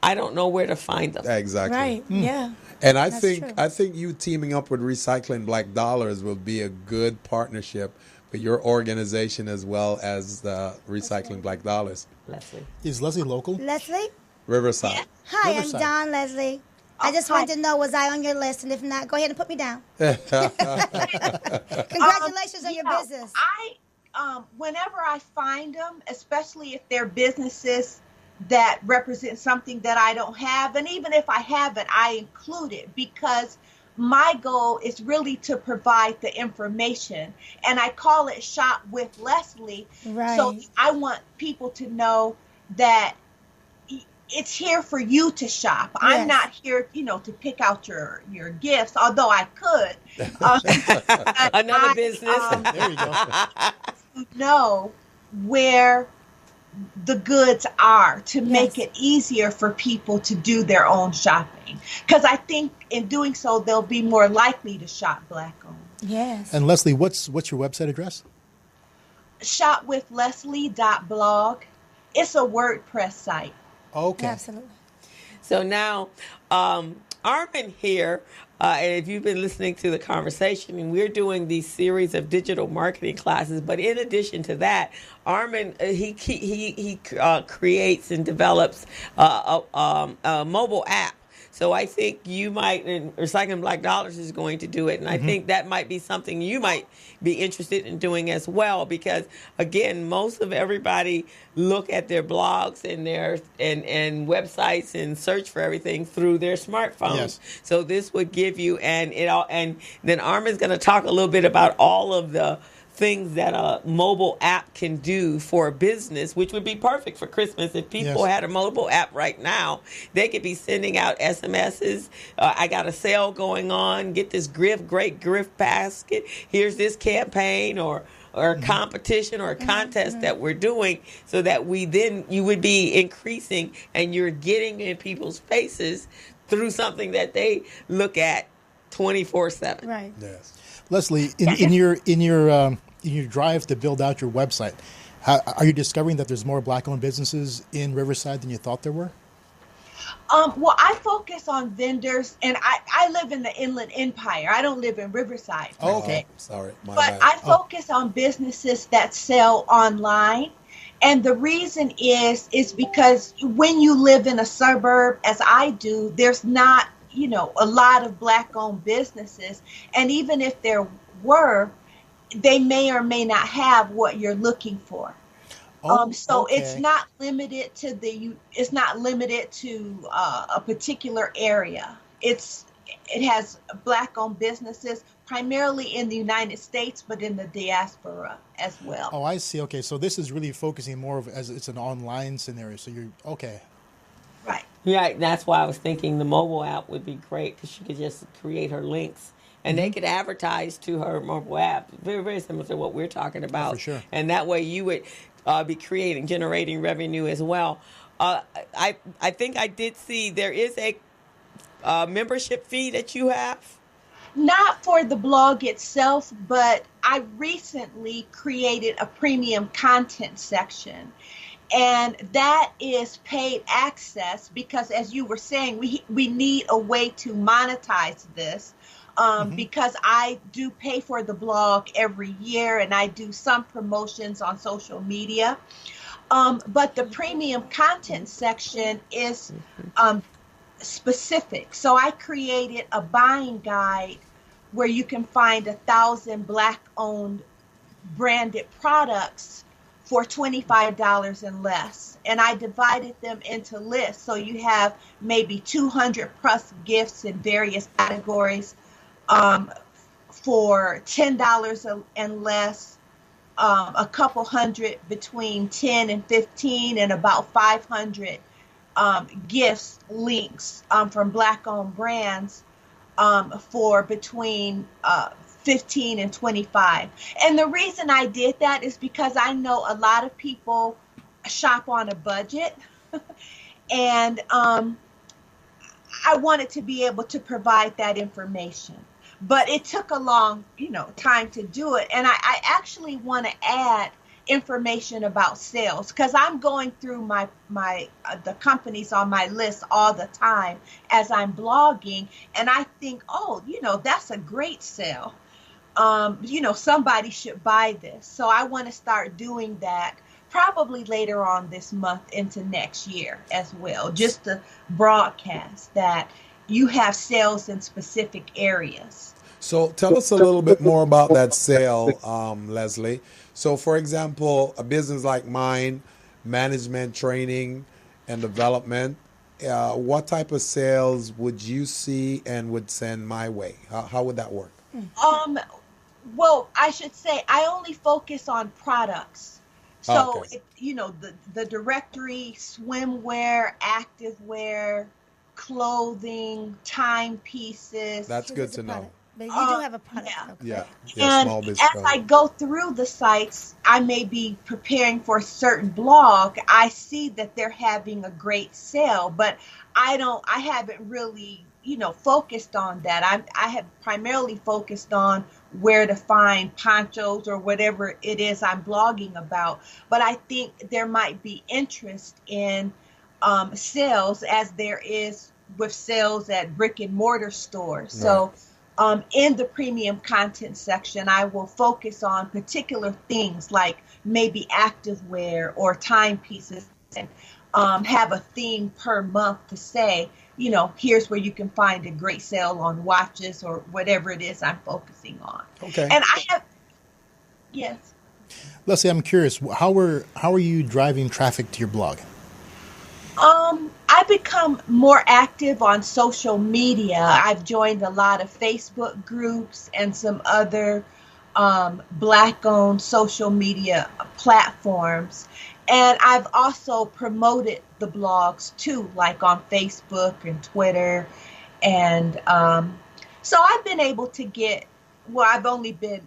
I don't know where to find them. Exactly. Right. Yeah. And That's true. I think you teaming up with Recycling Black Dollars will be a good partnership with your organization as well as the Recycling Black Dollars. Leslie. Is Leslie local? Leslie? Riverside. Yeah. Hi, Riverside. I'm Don Leslie. I just wanted to know, was I on your list? And if not, go ahead and put me down. Congratulations on your business. Whenever I find them, especially if they're businesses that represent something that I don't have, and even if I haven't, I include it because my goal is really to provide the information, and I call it Shop with Leslie. Right. So I want people to know that it's here for you to shop. Yes. I'm not here, to pick out your gifts, although I could. Another business. There you go. Know where the goods are to make it easier for people to do their own shopping. Because I think in doing so, they'll be more likely to shop Black-owned. Yes. And Leslie, what's your website address? Shopwithleslie.blog. It's a WordPress site. Okay. Absolutely. So now, Armin here, and if you've been listening to the conversation, and we're doing these series of digital marketing classes, but in addition to that, Armin, he creates and develops a mobile app. So I think you might, and Recycling Black Dollars is going to do it, and I think that might be something you might be interested in doing as well, because again, most of everybody look at their blogs and their and websites and search for everything through their smartphones. Yes. So this would give you, and then Armin's going to talk a little bit about all of the things that a mobile app can do for a business, which would be perfect for Christmas. If people had a mobile app right now, they could be sending out SMSs. I got a sale going on. Get this great gift basket. Here's this campaign or a competition or a contest that we're doing, so that you would be increasing and you're getting in people's faces through something that they look at 24/7. Right. Yes. Leslie, in your drive to build out your website, are you discovering that there's more Black-owned businesses in Riverside than you thought there were? Well, I focus on vendors, and I live in the Inland Empire. I don't live in Riverside. Oh, okay. Sorry. My But bad. I focus on businesses that sell online. And the reason is because when you live in a suburb, as I do, there's not, a lot of Black-owned businesses. And even if there were, they may or may not have what you're looking for. So it's not limited to a particular area. It has Black-owned businesses primarily in the United States, but in the diaspora as well. Oh, I see. Okay, so this is really focusing more of as it's an online scenario. So you're okay. Right. Yeah, that's why I was thinking the mobile app would be great, because she could just create her links and they could advertise to her mobile app. Very, very similar to what we're talking about. For sure. And that way you would be generating revenue as well. I think I did see there is a membership fee that you have. Not for the blog itself, but I recently created a premium content section. And that is paid access because, as you were saying, we need a way to monetize this because I do pay for the blog every year and I do some promotions on social media. But the premium content section is specific. So I created a buying guide where you can find 1,000 Black-owned branded products for $25 and less. And I divided them into lists. So you have maybe 200 plus gifts in various categories for $10 and less, a couple hundred between 10 and 15, and about 500 gifts, links from Black-owned brands for between 15 and 25. And the reason I did that is because I know a lot of people shop on a budget. And I wanted to be able to provide that information. But it took a long, time to do it. And I actually want to add information about sales, because I'm going through the companies on my list all the time as I'm blogging, and I think, that's a great sale. Somebody should buy this. So I want to start doing that probably later on this month into next year as well, just to broadcast that you have sales in specific areas. So tell us a little bit more about that sale, Leslie. So, for example, a business like mine, management training and development, what type of sales would you see and would send my way? How would that work? Well, I should say I only focus on products. So, okay. The directory, swimwear, activewear, clothing, timepieces. That's good to know. But you do have a product. Yeah. And small business as I go through the sites, I may be preparing for a certain blog. I see that they're having a great sale, but I haven't really, focused on that. I have primarily focused on where to find ponchos or whatever it is I'm blogging about. But I think there might be interest in sales, as there is with sales at brick and mortar stores. Right. So in the premium content section, I will focus on particular things like maybe activewear or timepieces, and have a theme per month to say, here's where you can find a great sale on watches or whatever it is I'm focusing on. Okay. And yes. Leslie, I'm curious, how are you driving traffic to your blog? I become more active on social media. I've joined a lot of Facebook groups and some other Black-owned social media platforms. And I've also promoted the blogs too, like on Facebook and Twitter. And so I've been able to I've only been,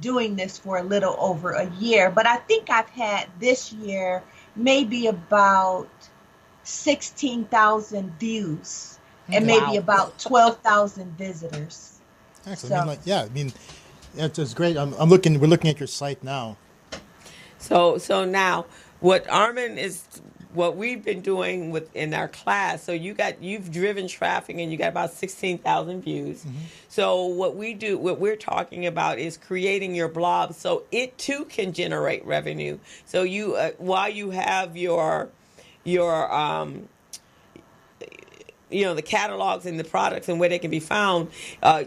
doing this for a little over a year, but I think I've had this year maybe about 16,000 views and maybe about 12,000 visitors. Excellent. So, it's great. We're looking at your site now. So now what we've been doing in our class. So you've driven traffic and you got about 16,000 views. Mm-hmm. So what we're talking about is creating your blog so it too can generate revenue. So you while you have your the catalogs and the products and where they can be found,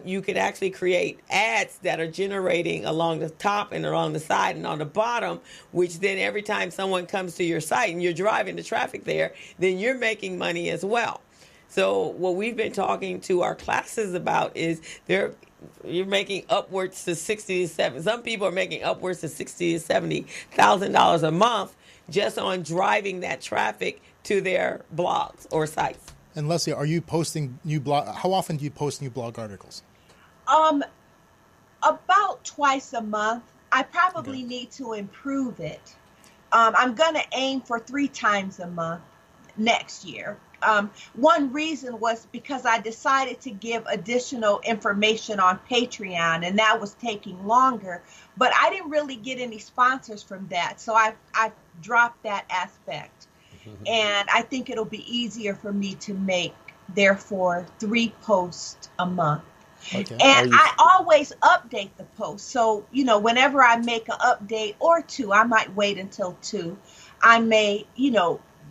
you could actually create ads that are generating along the top and along the side and on the bottom, which then every time someone comes to your site and you're driving the traffic there, then you're making money as well. So what we've been talking to our classes about is you're making upwards to some people are making upwards to $60,000 to $70,000 a month just on driving that traffic to their blogs or sites. And Leslie, are you posting new blog? How often do you post new blog articles? About twice a month. I probably need to improve it. I'm going to aim for 3 times a month next year. One reason was because I decided to give additional information on Patreon, and that was taking longer. But I didn't really get any sponsors from that, so I've dropped that aspect. And I think it'll be easier for me to make, therefore, 3 posts a month. Okay. And I always update the post. So, whenever I make an update or 2, I might wait until 2. I may,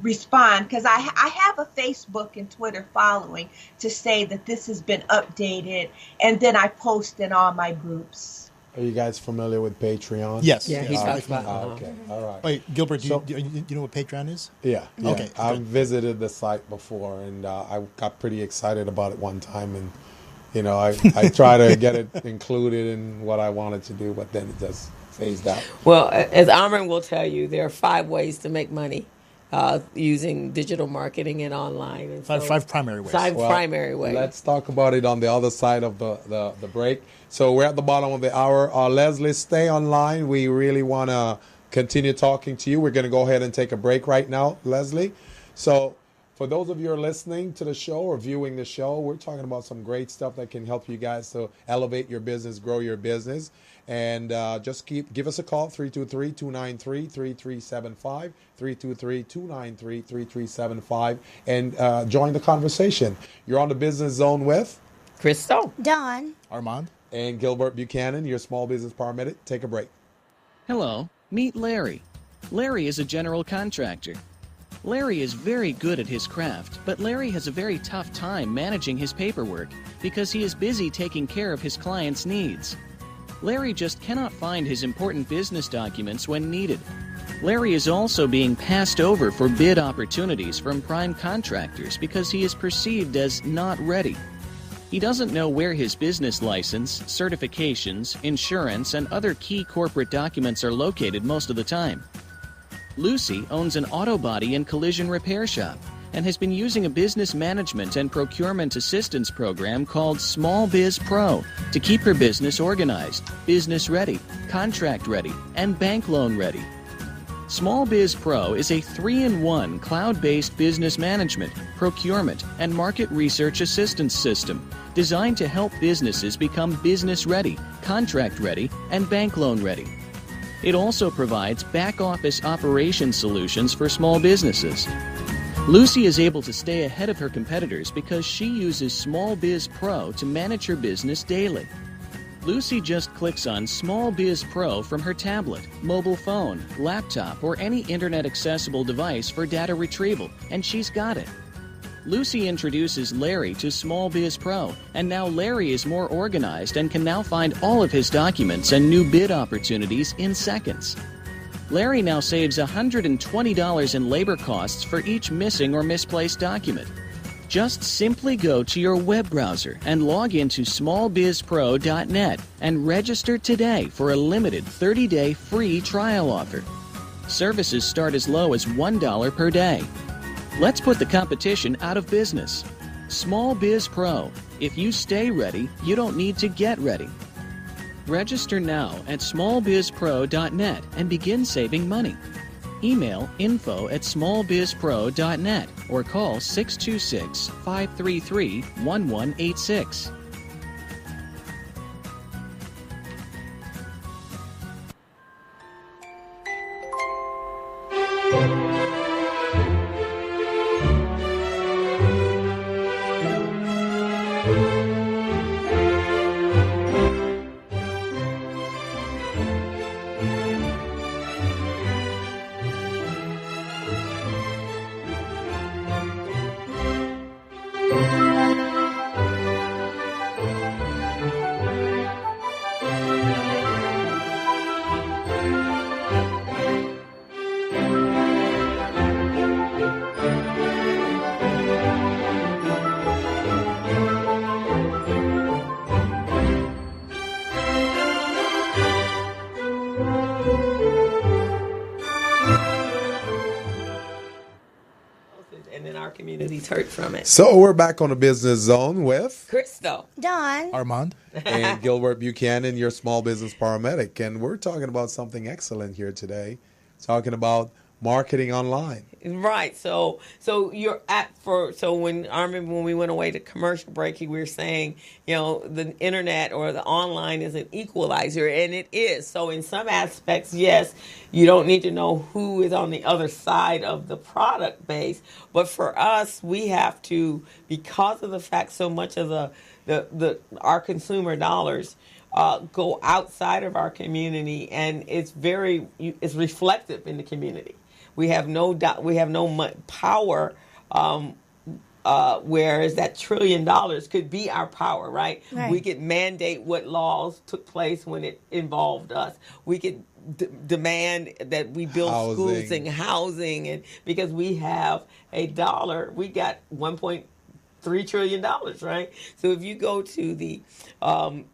respond because I have a Facebook and Twitter following to say that this has been updated. And then I post in all my groups. Are you guys familiar with Patreon? Yes. Yeah, he talks about it. Okay, all right. Wait, Gilbert, do you know what Patreon is? Yeah. Okay. I've visited the site before, and I got pretty excited about it one time, and I try to get it included in what I wanted to do, but then it just phased out. Well, as Amran will tell you, there are 5 ways to make money using digital marketing and online. And Five primary ways. Primary ways. Let's talk about it on the other side of the break. So we're at the bottom of the hour. Leslie, stay online. We really want to continue talking to you. We're going to go ahead and take a break right now, Leslie. So for those of you who are listening to the show or viewing the show, we're talking about some great stuff that can help you guys to elevate your business, grow your business. And just give us a call, 323-293-3375, 323-293-3375, and join the conversation. You're on the Business Zone with Crystal, Dawn, Armand, and Gilbert Buchanan, your small business paramedic. Take a break. Hello, meet Larry. Larry is a general contractor. Larry is very good at his craft, but Larry has a very tough time managing his paperwork because he is busy taking care of his clients' needs. Larry just cannot find his important business documents when needed. Larry is also being passed over for bid opportunities from prime contractors because he is perceived as not ready. He doesn't know where his business license, certifications, insurance, and other key corporate documents are located most of the time. Lucy owns an auto body and collision repair shop and has been using a business management and procurement assistance program called Small Biz Pro to keep her business organized, business ready, contract ready, and bank loan ready. Small Biz Pro is a 3-in-1 cloud-based business management, procurement, and market research assistance system designed to help businesses become business ready, contract ready, and bank loan ready. It also provides back-office operation solutions for small businesses. Lucy is able to stay ahead of her competitors because she uses Small Biz Pro to manage her business daily. Lucy just clicks on Small Biz Pro from her tablet, mobile phone, laptop, or any internet-accessible device for data retrieval, and she's got it. Lucy introduces Larry to Small Biz Pro, and now Larry is more organized and can now find all of his documents and new bid opportunities in seconds. Larry now saves $120 in labor costs for each missing or misplaced document. Just simply go to your web browser and log into smallbizpro.net and register today for a limited 30-day free trial offer. Services start as low as $1 per day. Let's put the competition out of business. Small Biz Pro. If you stay ready, you don't need to get ready. Register now at smallbizpro.net and begin saving money. Email info@smallbizpro.net or call 626-533-1186. Communities hurt from it. So we're back on the Business Zone with Crystal, Dawn, Armand, and Gilbert Buchanan, your small business paramedic. And we're talking about something excellent here today, talking about marketing online. Right. So you're when we went away to commercial break, we were saying, the internet or the online is an equalizer, and it is. So in some aspects, yes, you don't need to know who is on the other side of the product base. But for us, we have to, because of the fact so much of our consumer dollars go outside of our community, and it's reflective in the community. We have no doubt. We have no power. Whereas that $1 trillion could be our power, right? We could mandate what laws took place when it involved us. We could demand that we build schools and housing, and because we have $1, we got $1.3 trillion, right? So if you go to the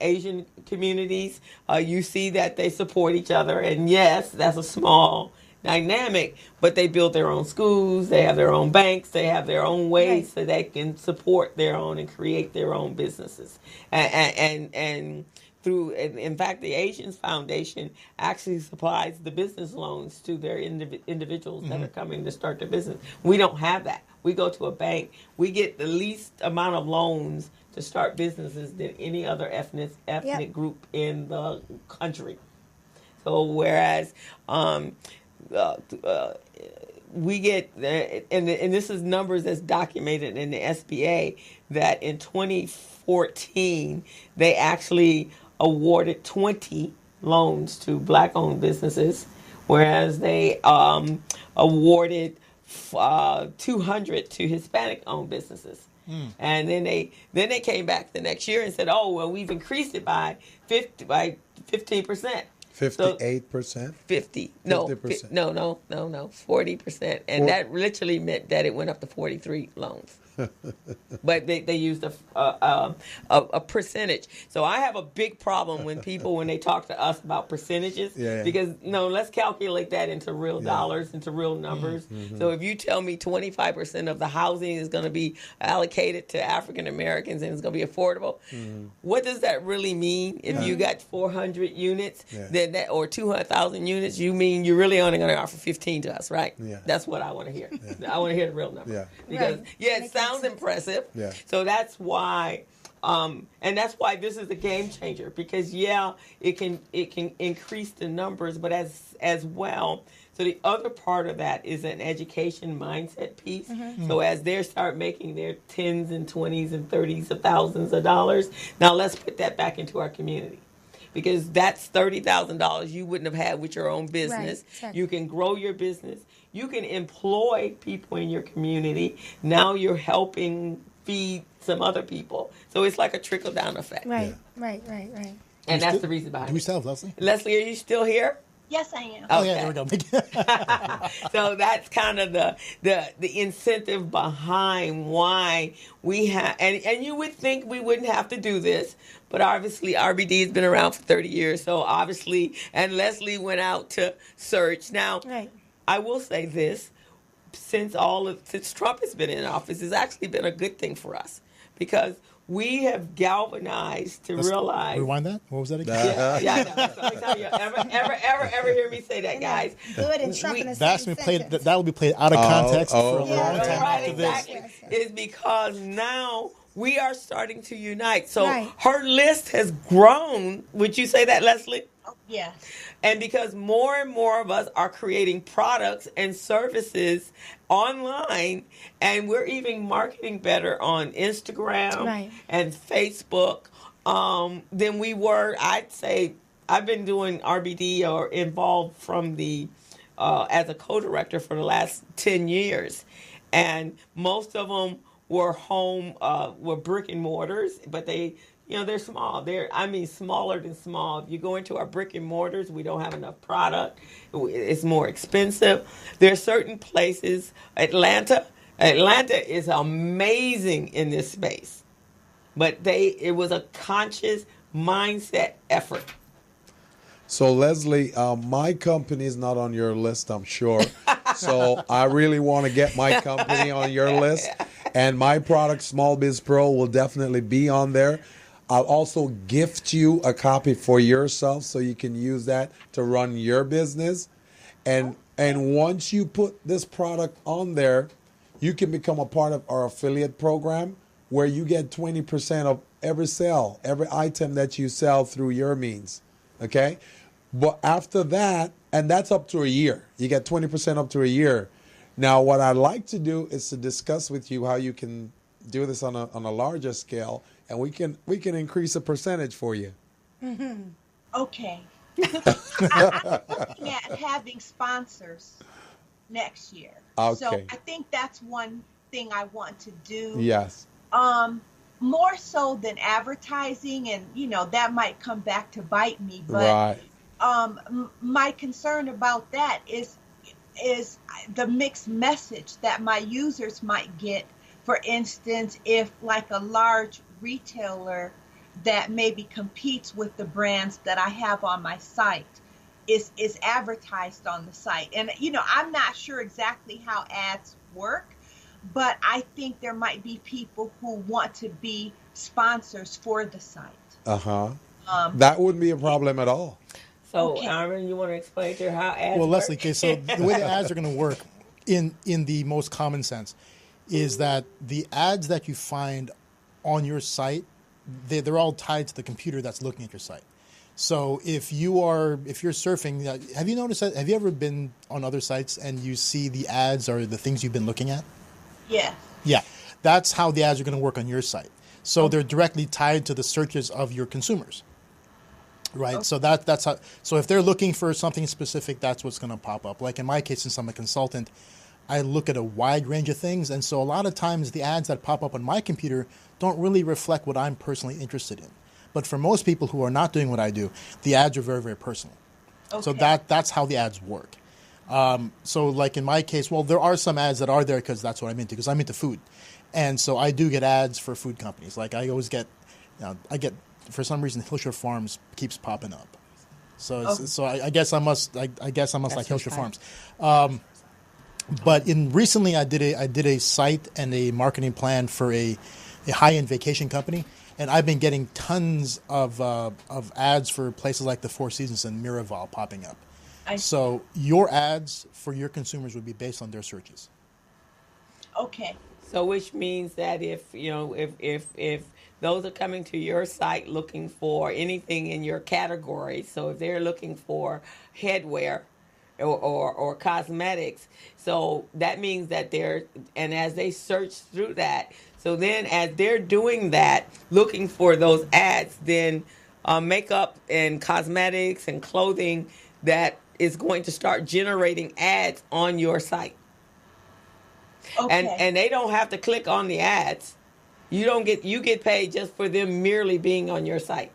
Asian communities, you see that they support each other, and yes, that's a small dynamic, but they build their own schools, they have their own banks, they have their own ways so they can support their own and create their own businesses. And through, in fact, the Asians Foundation actually supplies the business loans to their individuals that are coming to start their business. We don't have that. We go to a bank. We get the least amount of loans to start businesses than any other ethnic group in the country. So whereas we get, and this is numbers that's documented in the SBA, that in 2014 they actually awarded 20 loans to black-owned businesses, whereas they awarded 200 to Hispanic-owned businesses. And then they came back the next year and said, "Oh, well, we've increased it by 15%." 58%? 50. No, 50%. No, 40%. And that literally meant that it went up to 43 loans. But they used a percentage. So I have a big problem when they talk to us about percentages, because let's calculate that into real dollars, into real numbers. So if you tell me 25% of the housing is going to be allocated to African Americans and it's going to be affordable, what does that really mean? If you got 400 units, then that, or 200,000 units, you mean you're really only going to offer 15 to us, right? That's what I want to hear. I want to hear the real number. Because it sounds impressive. So that's why, and that's why this is a game changer, because it can increase the numbers, but as well. So the other part of that is an education mindset piece. So as they start making their tens and 20s and 30s of thousands of dollars, now let's put that back into our community. Because that's $30,000 you wouldn't have had with your own business. Exactly. You can grow your business. You can employ people in your community. Now you're helping feed some other people. So it's like a trickle-down effect. Right. And that's the reason behind it. Do we still have Leslie? Leslie, are you still here? Yes, I am. Oh, yeah, there we go. So that's kind of the incentive behind why we have, and you would think we wouldn't have to do this, but obviously RBD has been around for 30 years, so obviously, and Leslie went out to search. Now, I will say this, since Trump has been in office, it's actually been a good thing for us, because we have galvanized to realize. Rewind that? What was that again? Ever hear me say that, guys? Good and Trump in a that will be played out of context for a long time after this. Is because now we are starting to unite. So her list has grown. Would you say that, Leslie? Yes. And because more and more of us are creating products and services online, and we're even marketing better on Instagram and Facebook than we were. I'd say I've been doing RBD or involved from the as a co-director for the last 10 years. And most of them were were brick and mortars, but they're small. They're smaller than small. If you go into our brick and mortars, we don't have enough product. It's more expensive. There are certain places. Atlanta is amazing in this space, but it was a conscious mindset effort. So Leslie, my company is not on your list, I'm sure. So I really want to get my company on your list, and my product, Small Biz Pro, will definitely be on there. I'll also gift you a copy for yourself so you can use that to run your business. And once you put this product on there, you can become a part of our affiliate program where you get 20% of every sale, every item that you sell through your means. Okay? But after that, and that's up to a year. You get 20% up to a year. Now, what I'd like to do is to discuss with you how you can do this on a larger scale, and we can increase a percentage for you. Okay. I'm looking at having sponsors next year. Okay. So I think that's one thing I want to do. Yes. More so than advertising, and that might come back to bite me. But my concern about that is the mixed message that my users might get. For instance, if like a large retailer that maybe competes with the brands that I have on my site is advertised on the site. And I'm not sure exactly how ads work, but I think there might be people who want to be sponsors for the site. That wouldn't be a problem at all. So, Aaron, you want to explain to her how ads Well, work? Leslie, okay, so the way the ads are going to work in the most common sense is that the ads that you find on your site, they're all tied to the computer that's looking at your site. So if you're surfing, have you noticed that? Have you ever been on other sites and you see the ads or the things you've been looking at? Yeah. Yeah, that's how the ads are going to work on your site. So they're directly tied to the searches of your consumers, right? Okay. So that's how. So if they're looking for something specific, that's what's going to pop up. Like in my case, since I'm a consultant, I look at a wide range of things, and so a lot of times the ads that pop up on my computer don't really reflect what I'm personally interested in. But for most people who are not doing what I do, the ads are very, very personal. Okay. So that's how the ads work. So like in my case, well, there are some ads that are there because that's what I'm into, because I'm into food. And so I do get ads for food companies. Like I always get, for some reason, Hillshire Farms keeps popping up. So I guess I must like Hillshire Farms. But recently I did a site and a marketing plan for a high-end vacation company. And I've been getting tons of ads for places like the Four Seasons and Miraval popping up. So your ads for your consumers would be based on their searches. Okay. So which means that if those are coming to your site looking for anything in your category, so if they're looking for headwear or cosmetics, so that means that and as they search through that, so then as they're doing that, looking for those ads, then makeup and cosmetics and clothing, that is going to start generating ads on your site. Okay. And they don't have to click on the ads. You get paid just for them merely being on your site.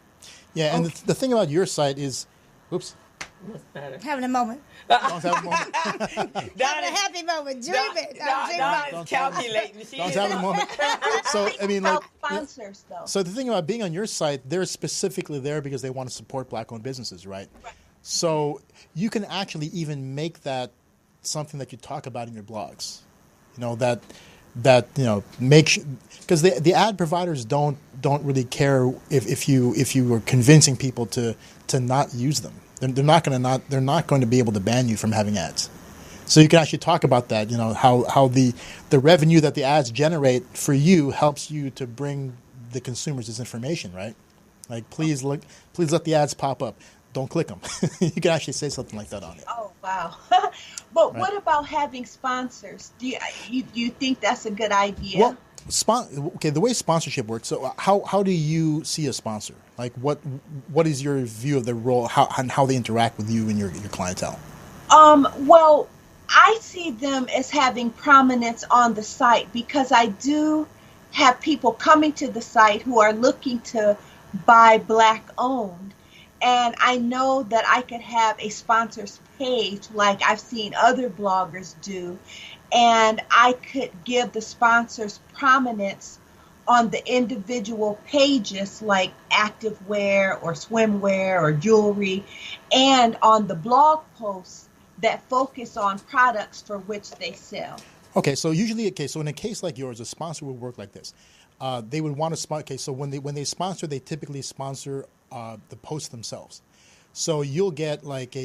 Yeah, and the thing about your site is, oops. What's the matter? Having a moment. Don't have a moment. Having a happy moment. Dreaming. Don is calculating. Don't have a moment. So I mean, like sponsors though. So the thing about being on your site, they're specifically there because they want to support Black-owned businesses, right? So you can actually even make that something that you talk about in your blogs. Make because the ad providers don't really care if you were convincing people to not use them. They're not going to be able to ban you from having ads. So you can actually talk about that. How the revenue that the ads generate for you helps you to bring the consumers this information, right? Like please let the ads pop up. Don't click them. You can actually say something like that on it. Oh wow! But what about having sponsors? Do you think that's a good idea? Well, the way sponsorship works. So how do you see a sponsor? Like what is your view of their role? How they interact with you and your clientele? Well, I see them as having prominence on the site because I do have people coming to the site who are looking to buy Black-owned. And I know that I could have a sponsors page like I've seen other bloggers do, and I could give the sponsors prominence on the individual pages like activewear or swimwear or jewelry, and on the blog posts that focus on products for which they sell. Okay, so so in a case like yours, a sponsor would work like this. They would want to sponsor. Okay, so when they sponsor, they typically sponsor the posts themselves. So you'll get like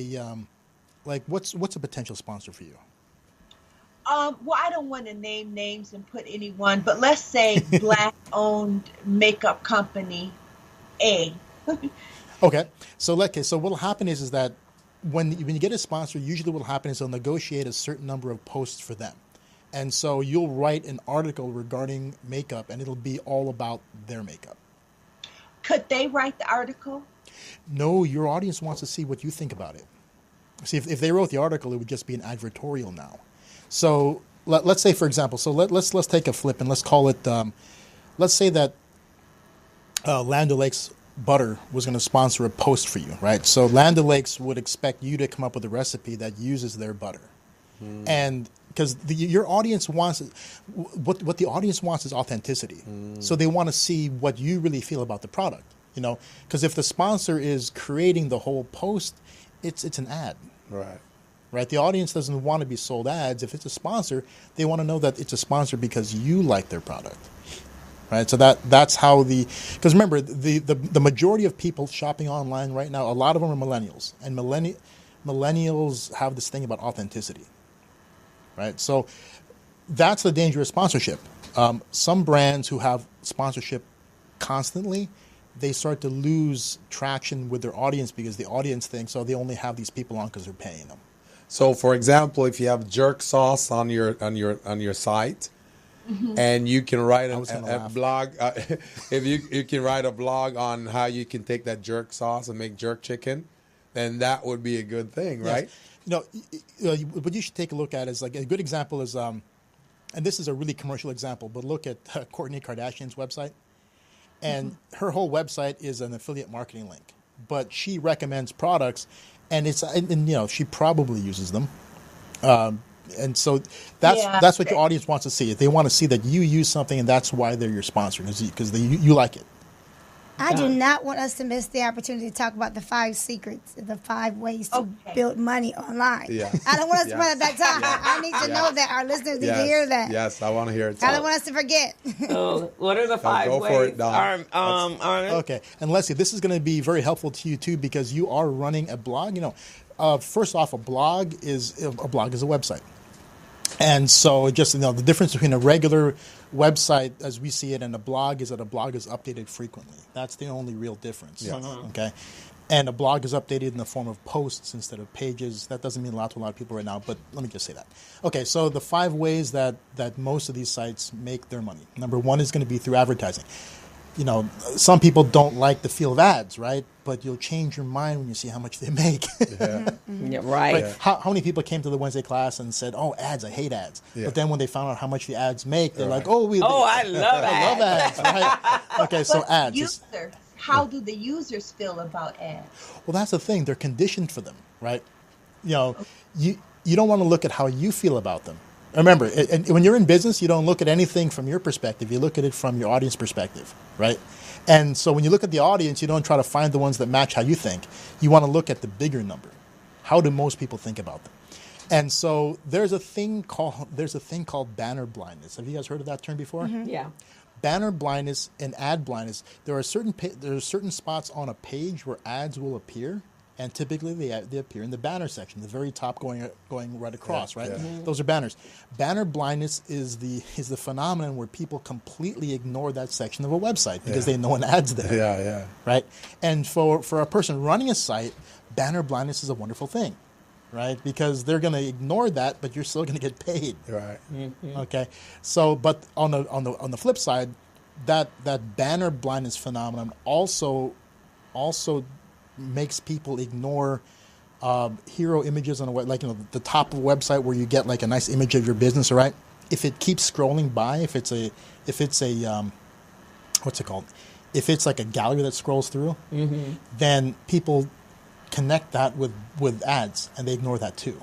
what's a potential sponsor for you? Well, I don't want to name names and put anyone, but let's say Black-owned makeup company A. Okay, so what will happen is that when you get a sponsor, usually what will happen is they'll negotiate a certain number of posts for them. And so you'll write an article regarding makeup, and it'll be all about their makeup. Could they write the article? No, your audience wants to see what you think about it. See, if they wrote the article, it would just be an advertorial now. So let's say, for example, let's take a flip and let's call it. Let's say that Land O'Lakes Butter was going to sponsor a post for you, right? So Land O'Lakes would expect you to come up with a recipe that uses their butter, and because your audience wants what the audience wants is authenticity. So they want to see what you really feel about the product. because if the sponsor is creating the whole post, it's an ad. Right. The audience doesn't want to be sold ads. If it's a sponsor, they want to know that it's a sponsor because you like their product. Right. So that's how because remember, the majority of people shopping online right now, a lot of them are millennials, and millennials have this thing about authenticity. Right. So that's the danger of sponsorship. Some brands who have sponsorship constantly, they start to lose traction with their audience because the audience thinks, they only have these people on because they're paying them. So, for example, if you have jerk sauce on your site, and you can write a blog, if you can write a blog on how you can take that jerk sauce and make jerk chicken, then that would be a good thing, right? What you should take a look at is like a good example is, and this is a really commercial example, but look at Kourtney Kardashian's website. And her whole website is an affiliate marketing link, but she recommends products, and she probably uses them, and so that's what your audience wants to see. They want to see that you use something, and that's why they're your sponsor because you like it. I do not want us to miss the opportunity to talk about the 5 secrets, the 5 ways to build money online. Yeah. I don't want us to run out that time. I need to know that our listeners need to hear that. Yes, I want to hear it too. I don't want us to forget. What are the 5 go ways? for it, Don. Okay, and Leslie, this is going to be very helpful to you too because you are running a blog. First off, a blog is a website. And so just the difference between a regular website as we see it and a blog is that a blog is updated frequently. That's the only real difference. Yes. Okay. And a blog is updated in the form of posts instead of pages. That doesn't mean a lot to a lot of people right now, but let me just say that. Okay, so the 5 ways that most of these sites make their money. Number 1 is going to be through advertising. Some people don't like the feel of ads, right? But you'll change your mind when you see how much they make. Yeah, right. How many people came to the Wednesday class and said, ads, I hate ads. Yeah. But then when they found out how much the ads make, they're like, I love ads, right? Okay, so ads. How do the users feel about ads? Well, that's the thing. They're conditioned for them, right? You don't want to look at how you feel about them. Remember, when you're in business, you don't look at anything from your perspective. You look at it from your audience perspective, right? And so when you look at the audience, you don't try to find the ones that match how you think. You want to look at the bigger number. How do most people think about them? And so there's a thing called banner blindness. Have you guys heard of that term before? Mm-hmm. Yeah. Banner blindness and ad blindness. There are certain spots on a page where ads will appear. And typically they appear in the banner section, the very top going right across, right? Yeah. Mm-hmm. Those are banners. Banner blindness is the phenomenon where people completely ignore that section of a website because they know an ad's there. Yeah. Right? And for a person running a site, banner blindness is a wonderful thing, right? Because they're going to ignore that, but you're still going to get paid. Right. Mm-hmm. Okay. So, but on the flip side, that banner blindness phenomenon also makes people ignore hero images on a web, like the top of a website where you get like a nice image of your business, all right? If it keeps scrolling by, if it's a what's it called? If it's like a gallery that scrolls through, then people connect that with ads and they ignore that too.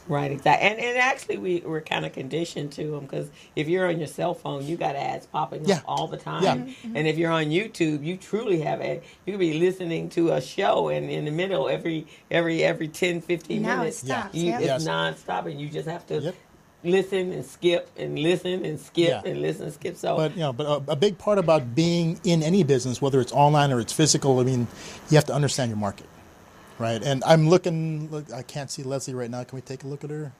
Right, exactly. And actually, we're kind of conditioned to them because if you're on your cell phone, you got ads popping up all the time. Yeah. Mm-hmm. And if you're on YouTube, you truly have ads. You could be listening to a show, and in the middle, every 10, 15 minutes, it's nonstop, and you just have to listen and skip and listen and skip and listen and skip. So, but a big part about being in any business, whether it's online or it's physical, I mean, you have to understand your market. Right, and I'm looking. I can't see Leslie right now. Can we take a look at her?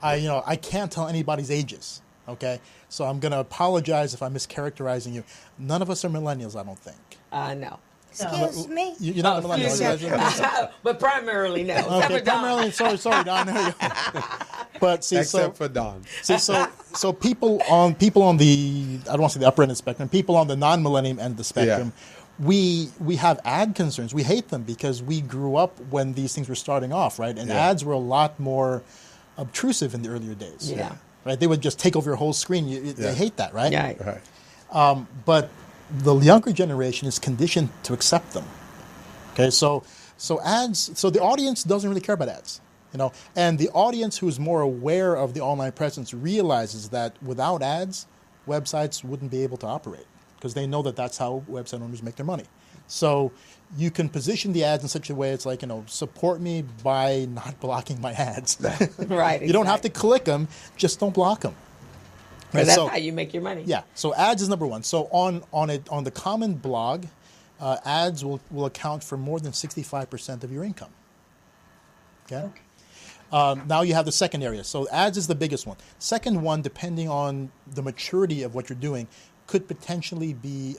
I can't tell anybody's ages. Okay, so I'm going to apologize if I'm mischaracterizing you. None of us are millennials, I don't think. No. Excuse me. You're not a millennial, but primarily no. Okay, primarily. Sorry, Don. There you go. But see, except for Don. See, so people on the I don't want to say the upper end of the spectrum. People on the non-millennium end of the spectrum. Yeah. We have ad concerns. We hate them because we grew up when these things were starting off, right? And ads were a lot more obtrusive in the earlier days. Yeah. Right? They would just take over your whole screen. They hate that, right? Yeah. Right. But the younger generation is conditioned to accept them. Okay, so ads. So the audience doesn't really care about ads, and the audience who's more aware of the online presence realizes that without ads, websites wouldn't be able to operate. Because they know that that's how website owners make their money. So you can position the ads in such a way it's like, support me by not blocking my ads. Right. You don't have to click them, just don't block them. Right? That's how you make your money. Yeah. So ads is number one. So on the common blog, ads will account for more than 65% of your income. Okay. Now you have the second area. So ads is the biggest one. Second one, depending on the maturity of what you're doing, could potentially be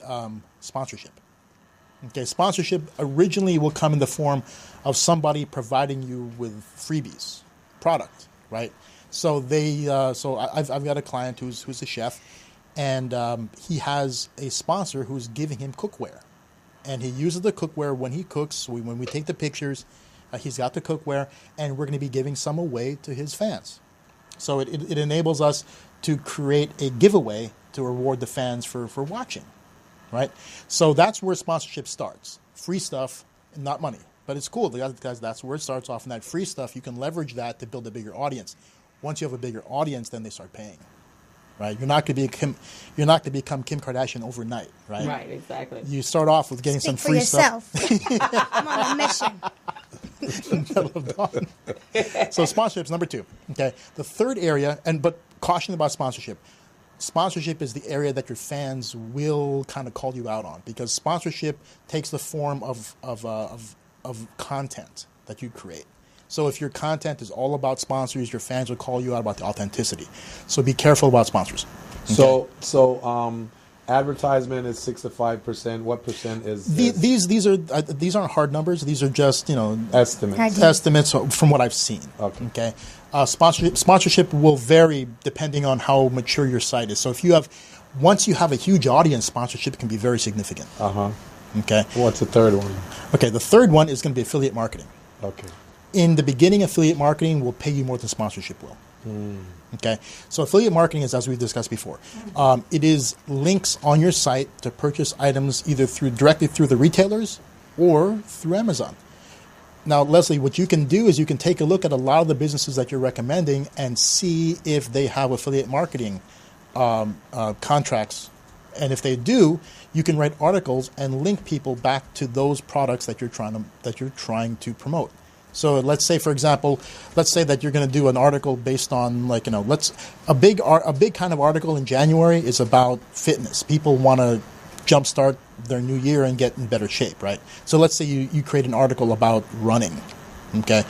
sponsorship. Okay, sponsorship originally will come in the form of somebody providing you with freebies, product, right? So I've got a client who's a chef, and he has a sponsor who's giving him cookware, and he uses the cookware when he cooks. When we take the pictures, he's got the cookware, and we're going to be giving some away to his fans. So it enables us to create a giveaway to reward the fans for watching, right? So that's where sponsorship starts. Free stuff, not money. But it's cool because that's where it starts off. And that free stuff, you can leverage that to build a bigger audience. Once you have a bigger audience, then they start paying, right? You're not going to become Kim Kardashian overnight, right? Right, exactly. You start off with getting some free stuff. I'm on a mission. So sponsorship's number two. Okay, the third area, but caution about sponsorship. Sponsorship is the area that your fans will kind of call you out on, because sponsorship takes the form of content that you create. So if your content is all about sponsors, your fans will call you out about the authenticity. So be careful about sponsors. Okay? So advertisement is 6 to 5%. What percent is these aren't hard numbers. These are just estimates from what I've seen. Okay. Sponsorship will vary depending on how mature your site is. So once you have a huge audience, sponsorship can be very significant. Okay. What's the third one? Okay, the third one is going to be affiliate marketing. Okay. In the beginning, affiliate marketing will pay you more than sponsorship will. Okay, so affiliate marketing is, as we've discussed before, it is links on your site to purchase items either directly through the retailers or through Amazon. Now, Leslie, what you can do is you can take a look at a lot of the businesses that you're recommending and see if they have affiliate marketing contracts. And if they do, you can write articles and link people back to those products that you're trying to promote. So let's say, for example, that you're going to do an article based on a big kind of article in January is about fitness. People want to jumpstart their new year and get in better shape, right? So let's say you create an article about running, okay?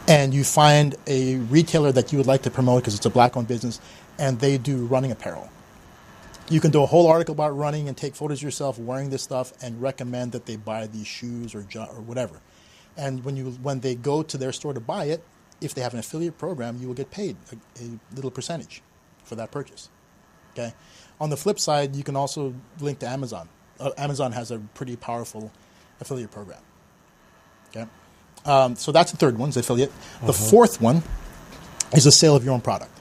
And you find a retailer that you would like to promote because it's a black-owned business, and they do running apparel. You can do a whole article about running and take photos of yourself wearing this stuff and recommend that they buy these shoes or whatever. And when they go to their store to buy it, if they have an affiliate program, you will get paid a little percentage for that purchase. Okay. On the flip side, you can also link to Amazon. Amazon has a pretty powerful affiliate program. Okay. So that's the third one, is affiliate. The fourth one is the sale of your own product.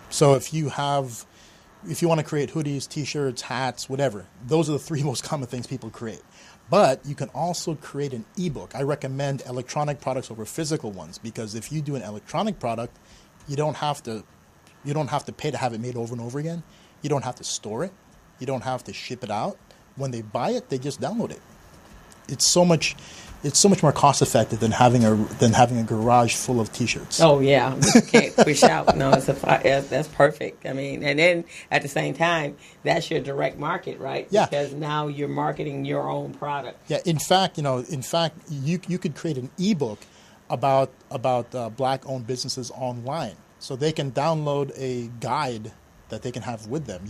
So if you want to create hoodies, T-shirts, hats, whatever, those are the three most common things people create. But you can also create an ebook. I recommend electronic products over physical ones, because if you do an electronic product, you don't have to pay to have it made over and over again. You don't have to store it. You don't have to ship it out. When they buy it, they just download it. It's so much more cost effective than having a garage full of T-shirts. Oh yeah, you can't push out. No, that's perfect. I mean, and then at the same time, that's your direct market, right? Yeah. Because now you're marketing your own product. Yeah. In fact, you could create an ebook about black-owned businesses online, so they can download a guide that they can have with them.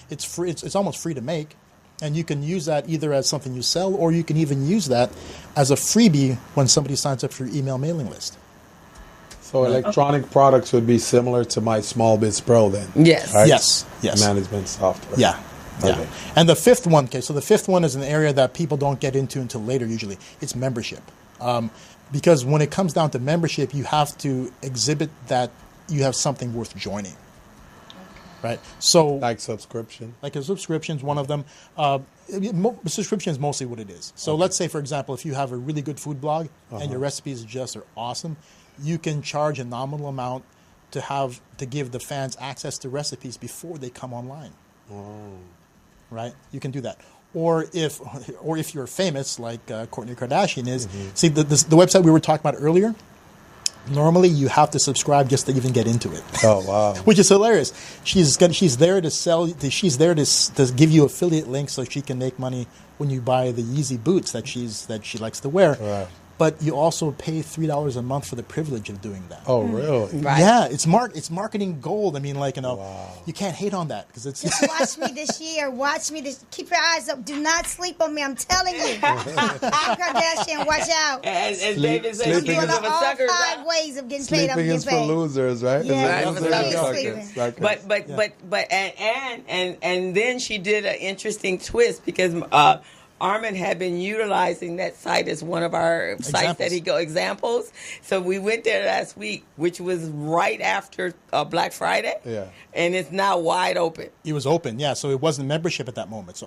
It's free. It's almost free to make. And you can use that either as something you sell, or you can even use that as a freebie when somebody signs up for your email mailing list. So electronic products would be similar to my Small Biz Pro then? Yes. Right? Yes. Management software. Yeah. Okay. And the fifth one, so the fifth one is an area that people don't get into until later usually. It's membership. Because when it comes down to membership, you have to exhibit that you have something worth joining. Right, so like subscription. Like a subscription is one of them. Subscription is mostly what it is. So let's say, for example, if you have a really good food blog and your recipes just are awesome, you can charge a nominal amount to give the fans access to recipes before they come online. Oh. Right, you can do that. or if you're famous like Kourtney Kardashian is. See, the website we were talking about earlier. Normally, you have to subscribe just to even get into it. Oh wow! Which is hilarious. She's there to sell. She's there to give you affiliate links so she can make money when you buy the Yeezy boots that she likes to wear. Right. But you also pay $3 a month for the privilege of doing that. Oh really? Right. Yeah, it's marketing gold. I mean, you can't hate on that because it's. Just watch me this year. Watch me this. Keep your eyes up. Do not sleep on me. I'm telling you. Kardashian, watch out. As David said, sleeping she's is of a all sucker. 5 ways of getting paid. I'm Sleeping getting is for paid. losers, right? Yeah, Is it? But then she did an interesting twist because Armin had been utilizing that site as one of our sites that he examples. So we went there last week, which was right after Black Friday. Yeah. And it's now wide open. It was open, yeah. So it wasn't membership at that moment. So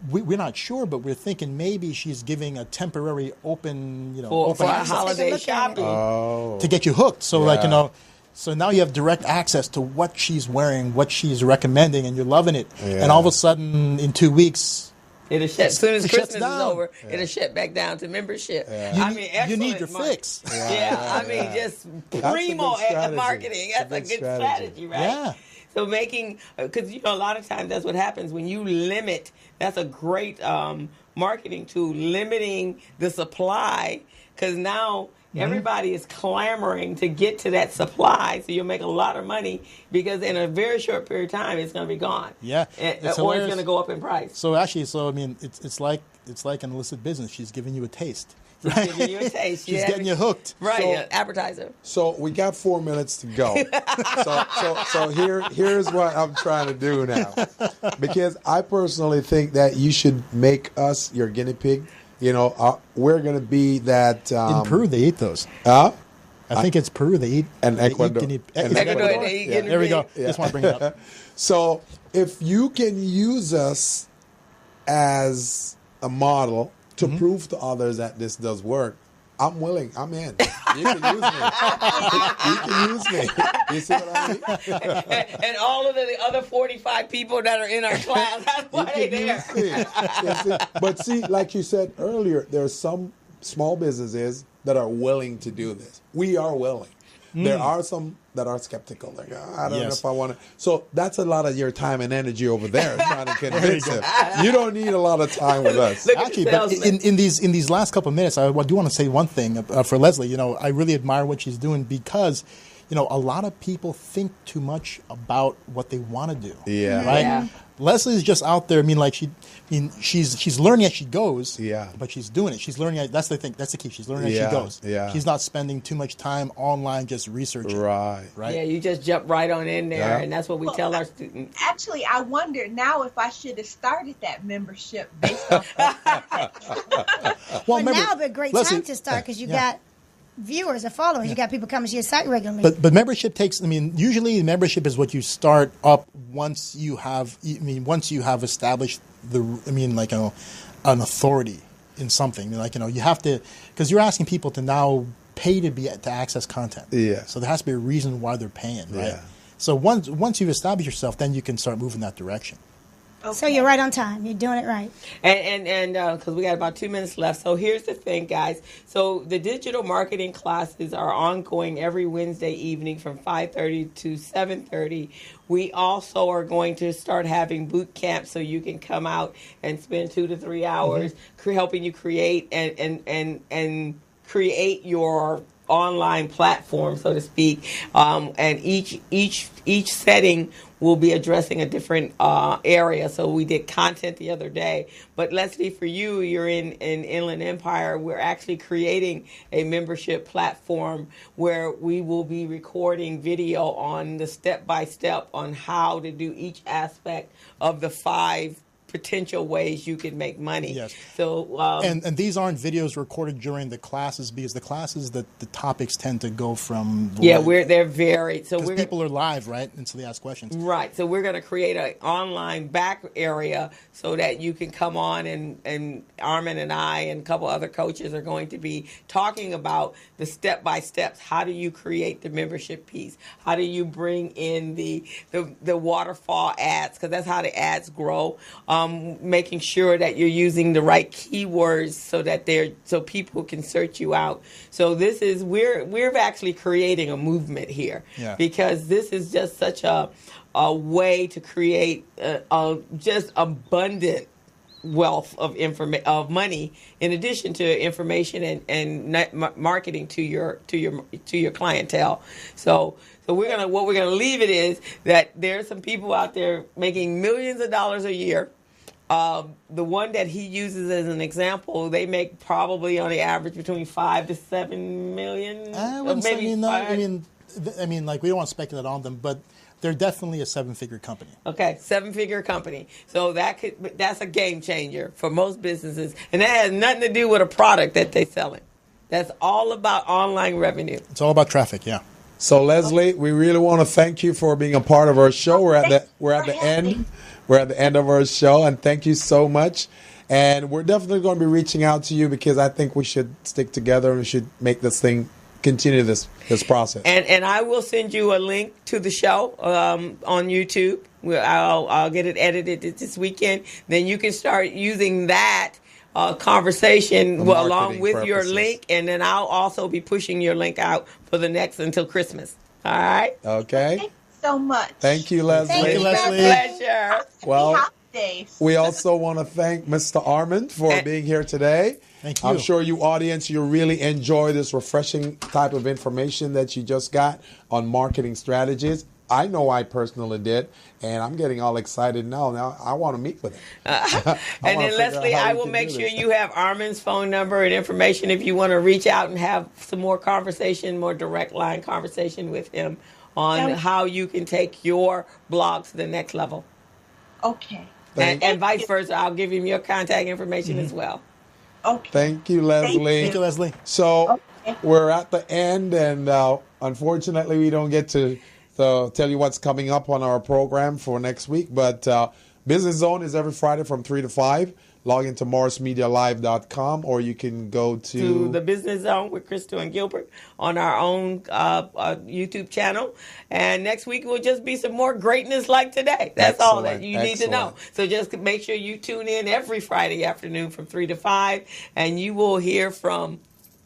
we're not sure, but we're thinking maybe she's giving a temporary open, For open a access holiday shopping. to get you hooked. So Yeah. So now you have direct access to what she's wearing, what she's recommending, and you're loving it. Yeah. And all of a sudden, in 2 weeks. It'll shut as soon as It shuts Christmas is down. over. It'll shut back down to membership. Yeah. You need your fix. Just primo strategy. marketing. That's a good strategy, right? Yeah. So because a lot of times that's what happens when you limit. That's a great marketing tool, limiting the supply. Because now everybody is clamoring to get to that supply, so you'll make a lot of money because in a very short period of time it's going to be gone. Yeah, or it's going to go up in price. So actually, I mean, it's like an illicit business. She's giving you a taste. She's giving you a taste. She's getting you hooked. Right, advertiser. So we got 4 minutes to go. so here's what I'm trying to do now, because I personally think that you should make us your guinea pig. We're going to be that. In Peru, they eat those. I think it's Peru. They eat. And Ecuador. Ecuador, they eat guinea There we go. Yeah. Just want to bring it up. So if you can use us as a model to prove to others that this does work, I'm willing. I'm in. You can use me. You can use me. You see what I mean? And all of the other 45 people that are in our class, that's why they're there. But see, like you said earlier, there are some small businesses that are willing to do this. We are willing. There are some that are skeptical. Like, I don't know if I want to. So that's a lot of your time and energy over there trying to convince them. You don't need a lot of time with us. Actually, but in these last couple of minutes, I do want to say one thing for Leslie. I really admire what she's doing because, a lot of people think too much about what they want to do. Yeah. Right. Yeah. Leslie's just out there. She's learning as she goes. Yeah. But she's doing it. She's learning. That's the thing. That's the key. She's learning as she goes. Yeah. She's not spending too much time online just researching. Right. Yeah, you just jump right on in there, and that's what we tell our students. Actually, I wonder now if I should have started that membership based on. Well, now would be a great time to start because you got viewers or followers. You got people coming to your site regularly. But membership takes. Usually membership is what you start up once you have. Once you have established an authority in something. You have to, because you're asking people to now pay to access content. Yeah. So there has to be a reason why they're paying, right? Yeah. So once you've established yourself, then you can start moving that direction. Okay. So you're right on time. You're doing it right. And because we got about 2 minutes left. So here's the thing, guys. So the digital marketing classes are ongoing every Wednesday evening from 5:30 to 7:30. We also are going to start having boot camps so you can come out and spend 2 to 3 hours helping you create and create your online platform, so to speak. And each setting will be addressing a different area. So we did content the other day. But Leslie, for you, you're in Inland Empire. We're actually creating a membership platform where we will be recording video on the step-by-step on how to do each aspect of the 5 potential ways you can make money. Yes. So and these aren't videos recorded during the classes because the classes the topics tend to go from they're varied. So people are live, right? And so they ask questions. Right. So we're going to create an online back area so that you can come on and Armin and I and a couple other coaches are going to be talking about the step-by-steps. How do you create the membership piece? How do you bring in the waterfall ads? Because that's how the ads grow. making sure that you're using the right keywords so people can search you out. So this is we're actually creating a movement here because this is just such a way to create just abundant wealth of money in addition to information and marketing to your clientele. So what we're gonna leave it is that there's some people out there making millions of dollars a year. The one that he uses as an example, they make probably on the average between 5 to 7 million. I mean, like, we don't want to speculate on them, but they're definitely a 7-figure company. Okay, 7-figure company. So that's a game changer for most businesses, and that has nothing to do with a product that they're selling. That's all about online revenue. It's all about traffic, yeah. So Leslie, we really want to thank you for being a part of our show. We're at the end. We're at the end of our show, and thank you so much. And we're definitely going to be reaching out to you because I think we should stick together and we should make this thing continue this process. And I will send you a link to the show on YouTube. I'll get it edited this weekend. Then you can start using that conversation along with your link, and then I'll also be pushing your link out for the next until Christmas. All right? Okay. Thank you so much. Thank you, Leslie. Thank you, Leslie. Pleasure. Well, we also want to thank Mr. Armand for being here today. Thank you. I'm sure you audience, you really enjoy this refreshing type of information that you just got on marketing strategies. I know I personally did, and I'm getting all excited now. Now I want to meet with him. And then, Leslie, I will make sure you have Armand's phone number and information if you want to reach out and have some more conversation, more direct line conversation with him on how you can take your blog to the next level. Okay. And vice versa. I'll give him your contact information as well. Okay. Thank you, Leslie. Thank you, Leslie. So we're at the end, and unfortunately, we don't get to tell you what's coming up on our program for next week. But Business Zone is every Friday from 3 to 5. Log into morrismedialive.com, or you can go to the Business Zone with Crystal and Gilbert on our own YouTube channel. And next week will just be some more greatness like today. That's all that you need to know. So just make sure you tune in every Friday afternoon from 3 to 5, and you will hear from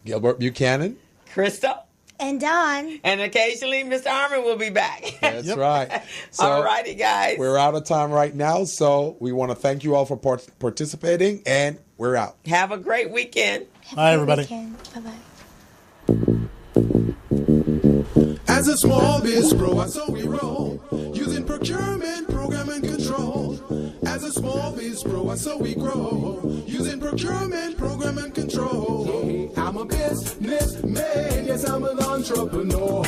Gilbert Buchanan, Crystal, and Don. And occasionally, Mr. Armand will be back. That's right. So all righty, guys. We're out of time right now, so we want to thank you all for participating, and we're out. Have a great weekend. Bye, everybody. Bye-bye. As a small biz pro, so we roll, using procurement, program, and control. As a small biz pro, so we grow, using procurement, program, and control. I'm a businessman, yes, I'm an entrepreneur.